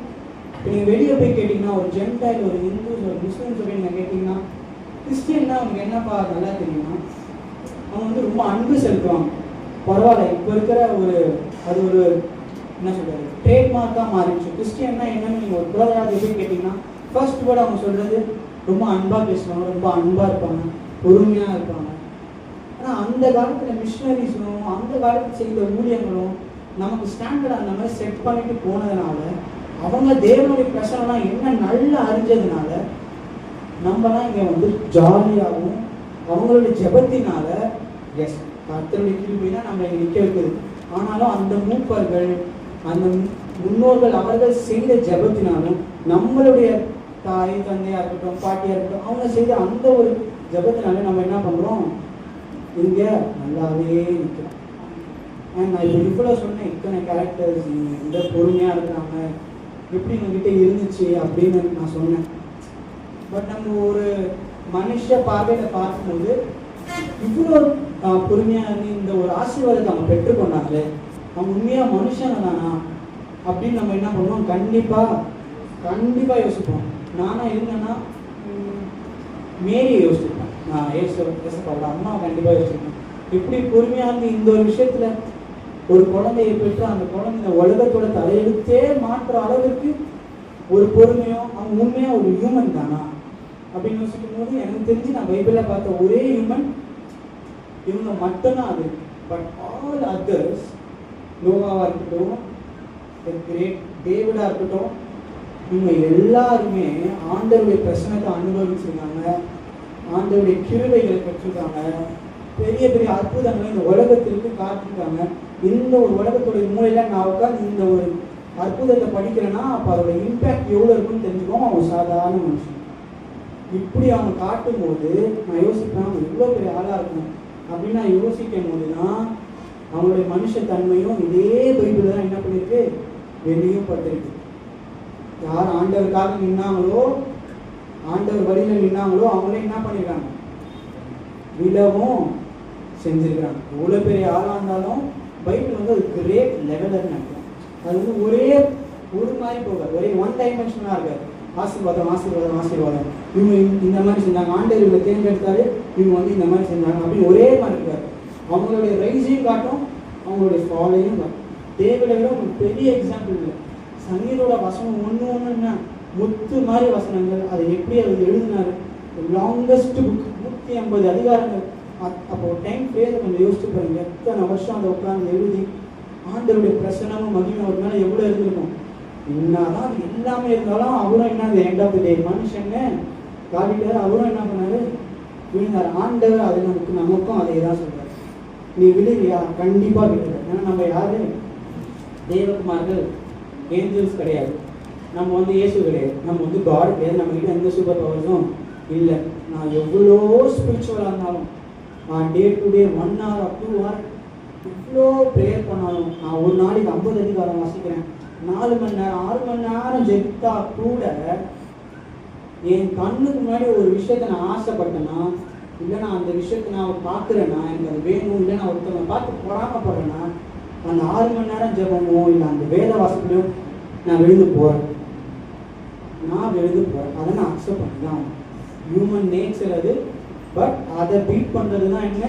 இப்போ நீங்கள் வெளியே போய் கேட்டிங்கன்னா, ஒரு ஜென்டைல், ஒரு ஹிந்துஸ், ஒரு முஸ்லீம்ஸ் போய் நீங்கள் கேட்டிங்கன்னா, கிறிஸ்டியன்னா அவங்களுக்கு என்னப்பா நல்லா தெரியுமா, அவங்க வந்து ரொம்ப அன்பு செலுத்துவாங்க. பரவாயில்ல, இப்போ இருக்கிற அது ஒரு என்ன சொல்கிறது, ட்ரேட்மார்க்காக மாறிடுச்சு. கிறிஸ்டியன்னா என்னன்னு நீங்கள் ஒரு புரதராஜை போய் கேட்டிங்கன்னா ஃபர்ஸ்ட் வேர்டு அவங்க சொல்கிறது ரொம்ப அன்பாக பேசுவாங்க, ரொம்ப அன்பாக இருப்பாங்க, பொறுமையாக இருப்பாங்க. ஆனால் அந்த காலத்தில் மிஷினரிஸும் அந்த காலத்தில் செய்த ஊழியங்களும் நமக்கு ஸ்டாண்டர்ட் அந்த மாதிரி செட் பண்ணிட்டு போனதுனால, அவங்க தேவனுடைய பிரச்சனைலாம் என்ன நல்லா அறிஞ்சதுனால நம்மலாம் இங்கே வந்து ஜாலியாகவும் அவங்களுடைய ஜெபத்தினால எஸ் கர்த்தருடைய கிருபை தான் நம்ம இங்கே நிற்க வைக்குது. ஆனாலும் அந்த மூப்பர்கள், அந்த முன்னோர்கள் அவர்கள் செய்த ஜெபத்தினாலும், நம்மளுடைய தாய் தந்தையாக இருக்கட்டும், பாட்டியாக இருக்கட்டும், அவங்க செய்த அந்த ஒரு ஜெபத்தினால நம்ம என்ன பண்ணுறோம், இங்கே நல்லாவே நிற்கிறோம். அண்ட் நான் இப்போ இவ்வளோ சொன்னேன், இத்தனை கேரக்டர்ஸ் இந்த பொறுமையாக இருக்கிறாங்க, எப்படி உங்ககிட்ட இருந்துச்சு அப்படின்னு நான் சொன்னேன். பட் நம்ம ஒரு மனுஷ பார்வையில் பார்க்கும்போது இவ்வளோ பொறுமையாக இருந்து இந்த ஒரு ஆசீர்வாதத்தை அவங்க பெற்றுக்கொண்டாங்களே, அவங்க உண்மையாக மனுஷங்க தானா அப்படின்னு நம்ம என்ன பண்ணுவோம், கண்டிப்பாக யோசிப்போம். நானாக இருந்தேன்னா மேரியை யோசிச்சிருப்பேன், நான் ஏசப்பாவோட அம்மாவை கண்டிப்பாக யோசிச்சிருப்பேன். எப்படி பொறுமையாக இருந்து இந்த ஒரு விஷயத்தில் ஒரு குழந்தையை பெற்று அந்த குழந்தை இந்த உலகத்தோட தலையெழுத்தே மாற்றுற அளவுக்கு ஒரு பொறுமையும், அவங்க உண்மையாக ஒரு ஹியூமன் தானா அப்படின்னு யோசிக்கும் போது எனக்கு தெரிஞ்சு நான் பைபிளில் பார்த்த ஒரே ஹியூமன் இவங்க மட்டும்தான் அது. பட் ஆல் அதர்ஸ், நோவாவாக இருக்கட்டும், கிரேட் டேவிடாக இருக்கட்டும், இவங்க எல்லாருமே ஆண்டவருடைய பிரச்சனத்தை அனுபவிச்சிருக்காங்க, ஆண்டவருடைய கிருபைகளை பெற்றிருக்காங்க, பெரிய பெரிய அற்புதங்களை இந்த உலகத்திற்கு காட்டிருக்காங்க. இந்த ஒரு உலகத்துடைய மூலையில் நான் உட்காந்து இந்த ஒரு அற்புதத்தை படிக்கிறேன்னா அப்போ அதோட இம்பேக்ட் எவ்வளோ இருக்குன்னு தெரிஞ்சுக்கோங்க. அவங்க சாதாரண மனுஷன். இப்படி அவங்க காட்டும் போது நான் யோசிப்பேன், அவங்க எவ்வளோ பெரிய ஆளாக இருக்கணும் அப்படின்னு நான் யோசிக்கும் போது தான் அவங்களுடைய மனுஷத்தன்மையும் இதே பைபிள் தான் என்ன பண்ணியிருக்கு, வெளியும் பட்டிருக்கு. யார் ஆண்டவருக்காக நின்னாங்களோ, ஆண்டவர் வழியில் நின்னாங்களோ, அவங்களே என்ன பண்ணியிருக்காங்க, விழவும் செஞ்சுருக்காங்க. எவ்வளோ பெரிய ஆளாக இருந்தாலும் பைபிள் வந்து அது கிரேட் லெவலர்னு நினைக்கிறேன். அது வந்து ஒரே ஒரு மாதிரி போகாது, ஒரே ஒன் டைமென்ஷனாக இருக்காது. ஆசீர்வாதம் ஆசீர்வாதம் ஆசீர்வாதம், இவங்க இந்த மாதிரி செஞ்சாங்க, ஆண்டவர் இவங்களை தேர்ந்தெடுத்தாரு, இவங்க வந்து இந்த மாதிரி செஞ்சாங்க அப்படின்னு ஒரே மாதிரி இருக்காது. அவங்களுடைய ரைஸையும் காட்டும், அவங்களுடைய ஃபாலையும் காட்டும். டேவிடை விட ஒரு பெரிய எக்ஸாம்பிள் இல்லை. சங்கீதோட வசனம் ஒன்றுன்னா முத்து மாதிரி வசனங்கள். அதை எப்படி அவர் எழுதினாரு, லாங்கஸ்ட் புக், 150 அதிகாரங்கள். அப்போ டைம் பேரை கொஞ்சம் யோசிச்சு பாருங்க, எத்தனை வருஷம் அதை உட்காந்து எழுதி ஆண்டவருடைய பிரசனமும் மகிமை ஒரு மேலே எவ்வளோ இருந்திருக்கும். என்னதான் அது எல்லாமே இருந்தாலும் அவரும் என்ன, எண்ட் ஆஃப் தி டே மனுஷன்னு காட்டிட்டார். அவரும் என்ன பண்ணாரு, விழுந்தார். ஆண்டவர் அது நமக்கும் அதே தான் சொல்றாரு, நீ விழுவியா, கண்டிப்பாக விழுற. ஏன்னா நம்ம யாரு, தேவகுமார்கள், ஏஞ்சல்ஸ் கிடையாது, நம்ம வந்து இயேசு கிடையாது, நம்ம வந்து காட் கிடையாது, நம்ம கிட்ட எந்த சூப்பர் பவர்ஸும் இல்லை. நான் எவ்வளோ ஸ்பிரிச்சுவலாக இருந்தாலும், நான் டே to day 1 hour or 2 hour இவ்வளோ ப்ரேயர் பண்ணாலும், நான் ஒரு நாளைக்கு 50 அதிகாரம் வாசிக்கிறேன், 4 மணி நேரம் 6 மணி நேரம் ஜெபித்தா கூட என் கண்ணுக்கு முன்னாடி ஒரு விஷயத்தை நான் ஆசைப்பட்டேன்னா, இல்லை நான் அந்த விஷயத்தை நான் பார்க்குறேன்னா, எனக்கு அது வேணும், இல்லை நான் ஒருத்தவங்க பார்த்து பொறாமப்படுறேன்னா, அந்த 6 மணி நேரம் ஜெபமோ இல்லை அந்த வேத வாசத்தையும் நான் விழுந்து போகிறேன். அதை நான் அக்செப்ட் பண்ணி தான் ஹியூமன் நேச்சர் அது. பட் அதை பீட் பண்ணுறது தான் என்ன,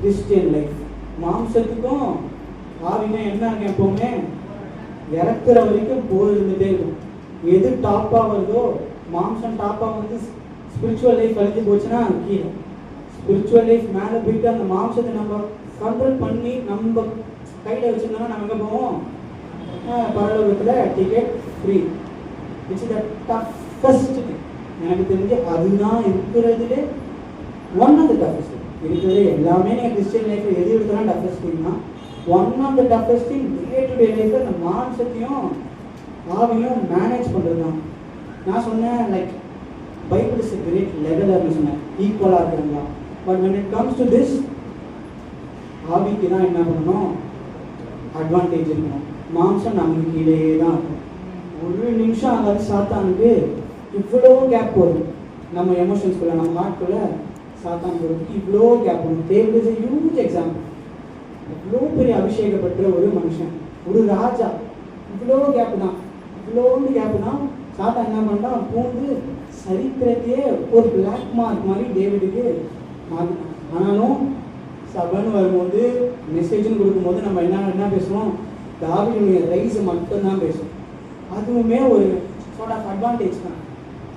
கிறிஸ்டியன் லைஃப். மாம்சத்துக்கும் ஆவிக்கும் என்ன இருக்கு, எப்பவுமே இறக்குற வரைக்கும் போர் இருந்துகிட்டே இருக்கும். எது டாப்பாக வருதோ, மாம்சம் டாப்பாக வந்து ஸ்பிரிச்சுவல் லைஃப் அழிஞ்சு போச்சுன்னா கீழே, ஸ்பிரிச்சுவல் லைஃப் மேலே போயிட்டு அந்த மாம்சத்தை நம்ம கண்ட்ரோல் பண்ணி நம்ம கையில் வச்சுருந்தோம்னா நம்ம எங்கே போவோம், பரலோகத்தில் ticket free. It's the toughest thing. எனக்கு தெரிஞ்சு அதுதான் இருக்கிறதுலே one of the toughest thing. இருக்கிறது எல்லாமே நீங்கள் கிறிஸ்டியன் லைஃப்பில் எது எடுக்கலாம் டஃபஸ்ட் திங்னா one of the toughest thing day to day லைஃப்பில் இந்த மாம்சத்தையும் ஆவியும் மேனேஜ் பண்ணுறது தான். நான் சொன்னேன் லைக் பைபிள் இஸ் கிரேட் லெவலர்னு சொன்னேன், ஈக்குவலாக இருக்கிறங்களா. But when it comes to this ஆவிக்கு தான் என்ன பண்ணணும், அட்வான்டேஜ் இருக்கணும். மாம்சம் நமக்கு கீழே தான் இருக்கும். ஒரு நிமிஷம் ஆகாது சாத்தானுக்கு இவ்வளோ கேப் வரும். நம்ம எமோஷன்ஸ்குள்ளே நம்ம ஹார்ட்குள்ளே சாத்தான் போகிறதுக்கு இவ்வளோ கேப் வரும். David is a huge example. இவ்வளோ பெரிய அபிஷேகம் பெற்ற ஒரு மனுஷன், ஒரு ராஜா, இவ்வளோ கேப்பு தான், இவ்வளோண்டு கேப்பு தான். சாத்தான் என்ன பண்ணிட்டான், பூந்து சரித்திரத்தையே ஒரு பிளாக் மார்க் மாதிரி டேவிடுக்கு மாற்றினான். ஆனாலும் சபைன்னு வரும்போது மெசேஜ்னு கொடுக்கும்போது நம்ம என்ன பேசுவோம், தாவீதுடைய ரைஸை மட்டும்தான் பேசுவோம். அதுவுமே ஒரு சார்ட் ஆஃப் அட்வான்டேஜ் தான்.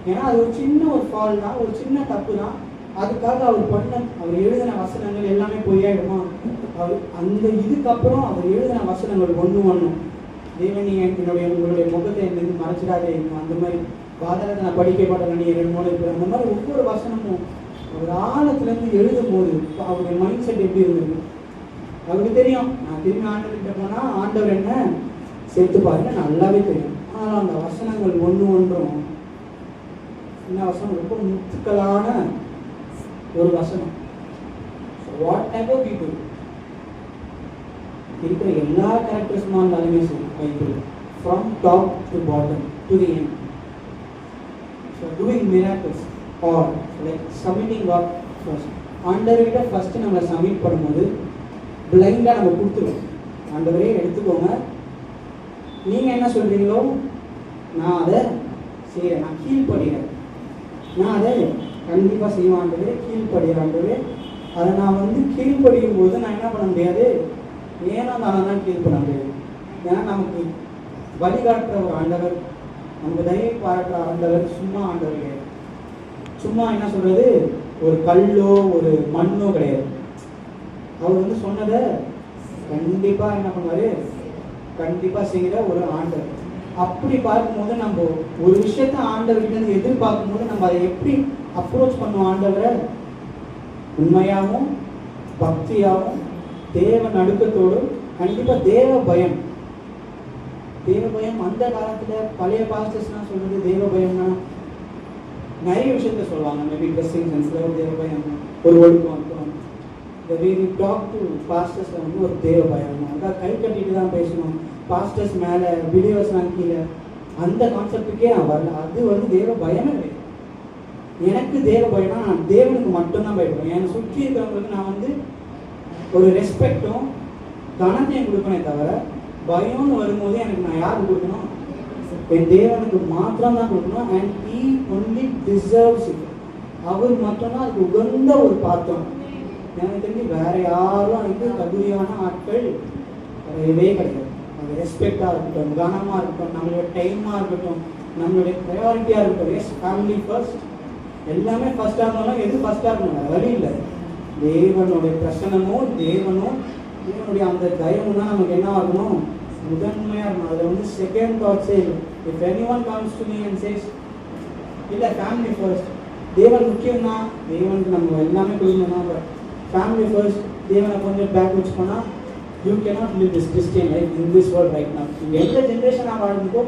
ஏன்னா அது ஒரு சின்ன ஒரு ஃபால் தான், ஒரு சின்ன தப்பு தான். அதுக்காக அவர் எழுதின வசனங்கள் எல்லாமே பொய்யாயிடுமா? அந்த இதுக்கப்புறம் அவர் எழுதின வசனங்கள் ஒன்று தேவன் உங்களுடைய முகத்தை என்னது மறைச்சிடாதே, அந்த மாதிரி பாதகத்தை நான் படிக்க மாட்டேன், நீ 2-3 இருக்கிற அந்த மாதிரி ஒவ்வொரு வசனமும் ஒரு ஆழத்துலேருந்து எழுதும் போது அவருடைய மைண்ட் செட் எப்படி இருந்தது அவருக்கு தெரியும். நான் திரும்பி ஆண்டவர்கிட்ட போனால் ஆண்டவர் என்ன சேர்த்து பாருங்க நல்லாவே தெரியும். ஆனால் அந்த வசனங்கள் ஒன்றும் என்ன வசனம், ரொம்ப முத்துக்களான ஒரு வசனம். வாட் எவர் வி டு, இருக்கிற எல்லா கேரக்டர்ஸுமா இருந்தாலுமே சரி Bible from top to bottom to the end. So doing miracles are like submitting God first. ஆண்டவர்கிட்ட ஃபஸ்ட்டு நம்ம சப்மிட் பண்ணும்போது பிளைண்டாக நம்ம கொடுத்துருவோம். ஆண்டவரே எடுத்துக்கோங்க, நீங்கள் என்ன சொல்கிறீங்களோ நான் அதை செய்கிறேன், நான் கீழ்ப்படுகிறேன், நான் அதை கண்டிப்பாக செய்வேன் ஆண்டவரே, கீழ்ப்படுகிறேன் ஆண்டவரே. அதை நான் கீழ்ப்படியும் போது நான் என்ன பண்ண முடியாது, ஏன்னா நான் தான் கீழ்ப்பட முடியாது. ஏன்னா நமக்கு வழிகாட்டுற ஒரு ஆண்டவர், நமக்கு தயவு பாராட்டுற ஆண்டவர் சும்மா ஆண்டவர் கிடையாது. சும்மா என்ன சொல்கிறது, ஒரு கல்லோ ஒரு மண்ணோ கிடையாது. அவர் சொன்னதை கண்டிப்பாக என்ன பண்ணுவார், கண்டிப்பாக செய்கிற ஒரு ஆண்டவர். அப்படி பார்க்கும்போது நம்ம ஒரு விஷயத்த ஆண்டவர்கிட்ட எதிர்பார்க்கும்போது நம்ம அதை எப்படி அப்ரோச் பண்ணுவோம், ஆண்டவரை உண்மையாகவும் பக்தியாகவும் தேவ நடுக்கத்தோடும். கண்டிப்பாக தேவ பயம் அந்த காலத்தில் பழைய பாஸ்டர்ஸ்லாம் சொல்கிறது தேவ பயம்னா நிறைய விஷயத்த சொல்லுவாங்க. மேபி ட்ரெஸ்ஸிங் சென்ஸில் ஒரு தேவ பயம், ஒரு ஒழுக்கம் இருக்கும். இந்த வே வி டாக் டு பாஸ்டர்ஸில் ஒரு தேவ பயம், அதான் கை கட்டிட்டு தான் பேசணும், பாஸ்டர்ஸ் மேலே பிலீவர்ஸ்லாம் கீழே, அந்த கான்செப்டுக்கே நான் வரல. அது தேவ பயமே கிடையாது. எனக்கு தேவ பயம்னா நான் தேவனுக்கு மட்டும்தான் பயப்படுவேன். என்னை சுற்றி இருக்கிறவங்களுக்கு நான் ஒரு ரெஸ்பெக்டும் கனத்தையும் கொடுப்பனே தவிர, பயம்னு வரும்போது எனக்கு நான் யாருக்கு கொடுக்கணும், என் தேவனுக்கு மாத்திரம் தான் கொடுக்கணும். And he only deserves it. அவர் மட்டும்தான் அதுக்கு உகந்த ஒரு பாத்திரம். எனக்கு தெரிஞ்சு வேற யாரும் அதுக்கு தகுதியான ஆட்கள் கிடையவே கிடையாது. அது ரெஸ்பெக்டாக இருக்கட்டும், கனமாக இருக்கட்டும், நம்மளோட டைமாக இருக்கட்டும், நம்மளுடைய ப்ரையாரிட்டியாக இருக்கட்டும். எஸ், ஃபேமிலி ஃபர்ஸ்ட், எல்லாமே ஃபர்ஸ்டாக இருந்தாலும் எது ஃபர்ஸ்டாக இருக்கணும் வழி இல்லை. தேவனுடைய பிரசனமும் தேவனுடைய அந்த தயமும் தான் நமக்கு என்ன ஆகணும், முதன்மையாக இருக்கணும். அதில் செகண்ட் தாட்ஸே இல்லை. If any one comes to me and says இல்லை ஃபேமிலி ஃபர்ஸ்ட், தேவன் முக்கியம் தான், தேவனுக்கு நம்ம எல்லாமே கொடுக்கணும் தான், பட் ஃபேமிலி ஃபர்ஸ்ட், தேவனை கொஞ்சம் பேக் வச்சு போனால் you cannot live this Christian life in this world right now. எந்த ஜென்ரேஷனாக வாழ்ந்துக்கோ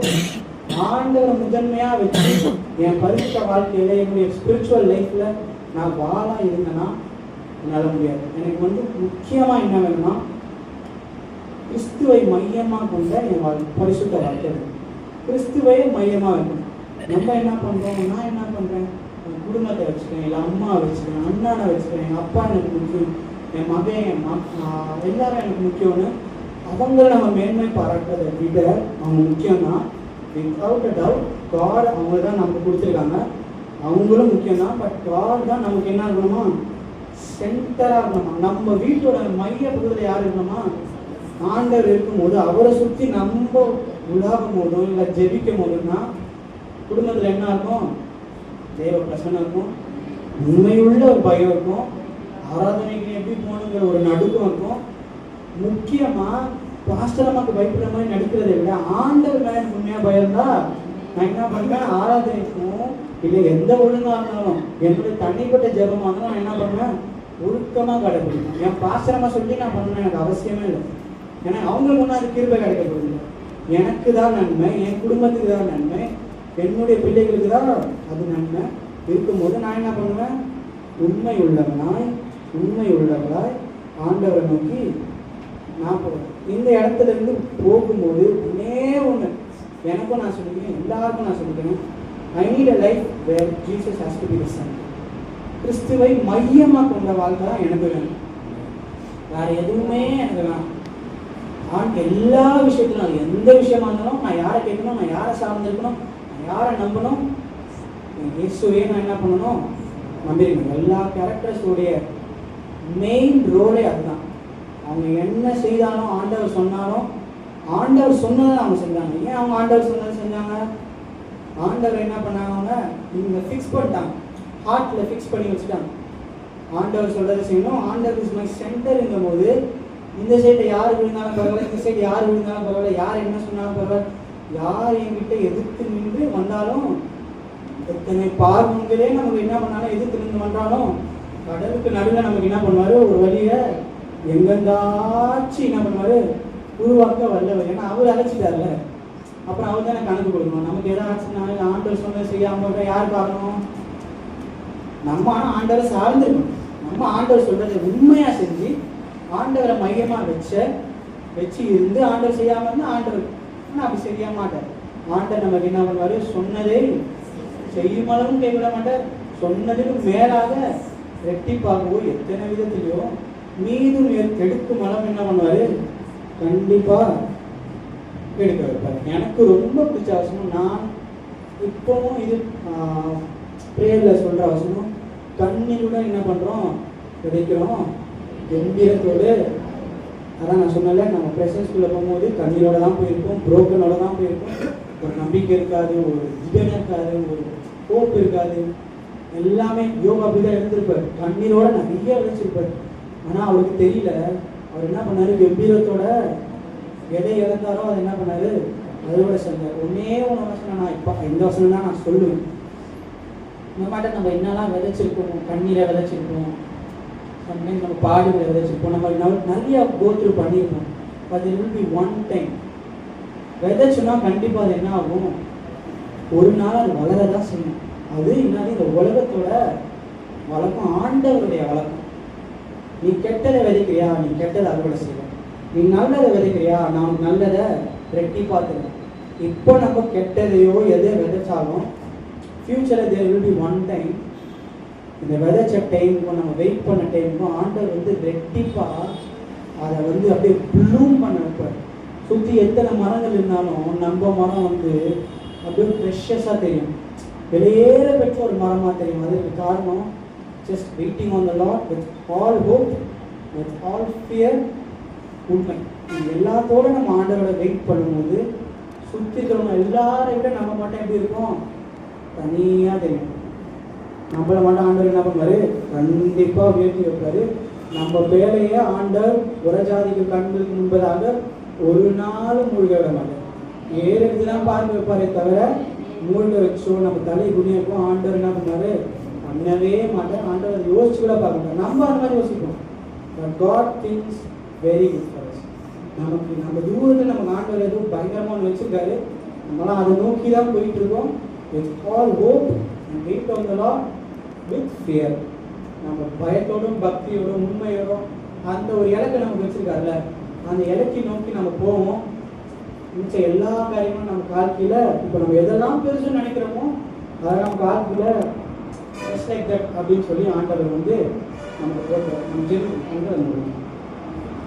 ஆண்டவரை முதன்மையாக வச்சு என் பரிசுத்த வாழ்க்கையில் என்னுடைய ஸ்பிரிச்சுவல் லைஃப்பில் நான் வாழாக இருந்தேன்னா என்னால் முடியாது. எனக்கு முக்கியமாக என்ன வேணும்னா கிறிஸ்துவை மையமாக கொண்ட என் பரிசுத்த வாழ்க்கை, கிறிஸ்துவை மையமாக வைக்கணும். நம்ம என்ன பண்ணுறோம், நான் என்ன பண்ணுறேன், என் குடும்பத்தை வச்சுக்கிறேன், இல்லை அம்மாவை வச்சுக்கிறேன், அண்ணனை வச்சுக்கிறேன், எங்கள் அப்பா எனக்கு முக்கியம், என் மகன், எல்லாரும் எனக்கு முக்கியம்னு அவங்கள நம்ம மேன்மை பாராட்டுறதை விட அவங்க முக்கியம்னா வித்அவுட் அ டவுட் காட் அவங்க தான் நமக்கு கொடுத்துருக்காங்க, அவங்களும் முக்கியம்தான். பட் காட் தான் நமக்கு என்ன இருக்கணுமா, சென்டராக இருக்கணுமா. நம்ம வீட்டோட மைய பகுதியில் யார் இருக்கணுமா, ஆண்டவர் இருக்கும்போது அவரை சுற்றி நம்ம உலாகும் போதும் இல்லை ஜெபிக்கும் போதுன்னா குடும்பத்தில் என்ன இருக்கும், தேவ பிரசன்னம் இருக்கும், உண்மையுள்ள ஒரு பயம் இருக்கும், ஆராதனைக்கு எப்படி போகணுங்கிற ஒரு நடுக்கம் இருக்கும். முக்கியமாக பாஸ்டர் அம்மாவுக்கு பயப்படுற மாதிரி நடிக்கிறதை விட ஆண்டவர் மேலே உண்மையாக பயம்தா நான் என்ன பண்ணுவேன், ஆராதனைக்கும் இல்லை எந்த ஒழுங்காக இருந்தாலும் என்னுடைய தனிப்பட்ட ஜெபமாக இருந்தாலும் நான் என்ன பண்ணுவேன், ஒழுக்கமாக கடைபிடிக்கணும். என் பாசனமாக சொல்லி நான் பண்ணணும் எனக்கு அவசியமே இல்லை. ஏன்னா அவங்களுக்கு ஒன்றும் அது கிருபை கிடைக்கப்படுது. எனக்கு தான் நன்மை, என் குடும்பத்துக்கு தான் நன்மை, என்னுடைய பிள்ளைகளுக்கு தான் அது நன்மை இருக்கும்போது நான் என்ன பண்ணுவேன்? உண்மை உள்ளவனாய் ஆண்டவரை நோக்கி நான் போவேன். இந்த இடத்துல இருந்து போகும்போது ஒன்னே ஒன்று எனக்கும் நான் சொல்லிக்கிறேன், எல்லாருக்கும் நான் சொல்லிக்கிறேன், I need a life where Jesus has to be the centre. கிறிஸ்துவை மையமாக கொண்ட வாழ்க்கை தான் எனக்கு வேணும். வேற எதுவுமே எனக்கு வேணும். எல்லா விஷயத்திலும், அது எந்த விஷயமா இருந்தாலும் நான் யாரை கேட்கணும், நான் யாரை சார்ந்திருக்கணும், நான் யாரை நம்பணும், இயேசுவே நான் என்ன பண்ணணும் நம்பிருக்கணும். எல்லா கேரக்டர்ஸோடைய மெயின் ரோலே அதுதான். அவங்க என்ன செய்தாலும், ஆண்டவர் சொன்னாலும், ஆண்டவர் சொன்னதை அவங்க செஞ்சாங்க. ஏன் அவங்க ஆண்டவர் சொன்னதை செஞ்சாங்க? ஆண்டவர் என்ன பண்ணாங்க? இவங்க ஃபிக்ஸ் பண்ணிட்டாங்க, ஹார்ட்டில் ஃபிக்ஸ் பண்ணி வச்சுட்டாங்க. ஆண்டவர் சொல்றதை செய்யணும். ஆண்டவர் இஸ் மை சென்டருங்கும் போது இந்த சைடு யார் விழுந்தாலும் பரவாயில்ல, இந்த சைடு யார் விழுந்தாலும் பரவாயில்ல, யார் என்ன சொன்னாலும் பரவாயில்ல, யார் என்கிட்ட எதிர்த்து நின்று வந்தாலும், எத்தனை பார்வங்களே நமக்கு என்ன பண்ணாலும் எதிர்த்து நின்று வந்தாலும், கடலுக்கு நடுவில் நமக்கு என்ன பண்ணுவாரு? ஒரு வழியை எங்கெந்தாச்சும் என்ன பண்ணுவாரு? உருவாக்க வல்லவர். ஏன்னா அவர் அழைச்சிட்டார்ல, அப்புறம் அவர் தானே கணக்கு கொடுக்கணும். நமக்கு ஏதாச்சும் ஆண்டவர் சொன்னதை செய்யாமல் யார் பார்க்கணும்? நம்ம ஆனால் ஆண்டவரை சார்ந்திருக்கணும். நம்ம ஆண்டவர் சொல்றதை உண்மையா செஞ்சு ஆண்டவரை மையமா வச்சு இருந்து ஆண்டவர் செய்யாம இருந்தா ஆண்டவர் ஆனால் அப்படி செய்ய மாட்டார். ஆண்டவர் நமக்கு என்ன பண்ணுவாரு? சொன்னதை செய்யும் அளவும் கைவிட மாட்டார். சொன்னதுக்கு மேலாக ரெட்டிப்பாகவோ எத்தனை விதத்திலையோ மீதும் எடுக்கும் அளவு என்ன பண்ணுவாரு? கண்டிப்பா எடுக்க வைப்பார். எனக்கு ரொம்ப பிடிச்ச அவசரம், நான் இப்பவும் இது பிரேயர்ல சொல்ற அவசரம், கண்ணீருடன் என்ன பண்றோம்? விதைக்கிறோம் கம்பீரத்தோடு. அதான் நான் சொன்னல, நம்ம பிரசன்ஸ்குள்ள போகும்போது கண்ணீரோட தான் போயிருக்கோம், புரோக்கனோட தான் போயிருக்கோம். ஒரு நம்பிக்கை இருக்காது, ஒரு ஜீவன் இருக்காது, ஒரு ஹோப் இருக்காது. எல்லாமே யோகா அப்படிதான் இருந்திருப்பார். கண்ணீரோட நிறைய விதைச்சிருப்பார். ஆனா அவருக்கு தெரியல. அவர் என்ன பண்ணாரு? கம்பீரத்தோட எதை இழந்தாரோ அதை என்ன பண்ணாரு? அதோட செஞ்சார். ஒன்னே ஒன்று வசனம் நான் இப்போ இந்த வசனம் தான் நான் சொல்லுவேன். இந்த மாதிரி நம்ம என்னெல்லாம் விதைச்சிருக்கோம், கண்ணீரை விதைச்சிருக்கோம், சம்டைம்ஸ் நம்ம பாடுகளை விதைச்சிருப்போம், நம்ம நிறைய கோத்ரூ பண்ணியிருப்போம். But it will be one time விதைச்சோன்னா கண்டிப்பாக அது என்ன ஆகும்? ஒரு நாள் அது வளரதான் செய்யும். அது என்னது? இந்த உலகத்தோட வழக்கம், ஆண்டவருடைய வழக்கம். நீ கெட்டதை விதைக்கிறியா? நீ கெட்டதை அறுவடை செய்ய. நீ நல்லதை விதைக்கிறியா? நான் நல்லதை ரெட்டி பார்த்துக்கிறேன். இப்போ நம்ம கெட்டதையோ எதை விதைச்சாலும் ஃபியூச்சரில் there will be one time. இந்த விதைச்ச டைமுக்கும் நம்ம வெயிட் பண்ண டைமுக்கும் ஆண்டவர் வந்து ரெட்டிப்பாக அதை வந்து அப்படியே ப்ளூம் பண்ண வைப்பார். சுற்றி எத்தனை மரங்கள் இருந்தாலும் நம்ம மரம் வந்து அப்படியே ஃப்ரெஷ்ஷாக தெரியும், வெளியேற பெற்ற ஒரு மரமாக தெரியும். அதுக்கு காரணம் just waiting on the Lord with all hope, with all fear. உண்மை இது எல்லாத்தோட நம்ம ஆண்டவரோட வெயிட் பண்ணும்போது சுற்றி இருக்கிறவங்க எல்லாரை விட நம்ம மட்டும் எப்படி இருக்கும்? தனியாக தெரியும். நம்மளை மட்டும் ஆண்டவர் என்ன பண்ணுவாரு? கண்டிப்பாக உயர்த்தி வைப்பாரு. நம்ம வேலையை ஆண்டவர் புறஜாதிக்கு கண்களுக்கு முன்பதாக ஒரு நாளும் மூழ்க விட மாட்டார். ஏறெடுத்து தான் பார்க்க வைப்பாரே தவிர மூழ்க வச்சோ நம்ம தலை குனியப்போ ஆண்டவர் என்ன பண்ணாரு? பண்ணவே மாட்டார். ஆண்டவர் யோசிச்சு கூட பார்க்க மாட்டார். நம்ம அந்த மாதிரி யோசிப்போம். But God thinks very good for us. நமக்கு நம்ம தூரத்தில் நம்ம ஆண்டவர் எதுவும் பயங்கரமாக வச்சிருக்காரு. நம்மளாம் அதை நோக்கி தான் போயிட்டு இருக்கோம். With all hope and wait on the Lord with fear. நம்ம பயத்தோடும் பக்தியோடும் உண்மையோடும் அந்த ஒரு இலக்கை நமக்கு வச்சிருக்காருல்ல, அந்த இலக்கை நோக்கி நம்ம போவோம். மிச்சம் எல்லா காரியமும் நம்ம வாழ்க்கையில இப்போ நம்ம எதெல்லாம் பெருசுன்னு நினைக்கிறோமோ அதை நம்ம வாழ்க்கையில just like that அப்படின்னு சொல்லி ஆண்டவர் வந்து நமக்கு போட்டு நம்ம ஜெயிச்சு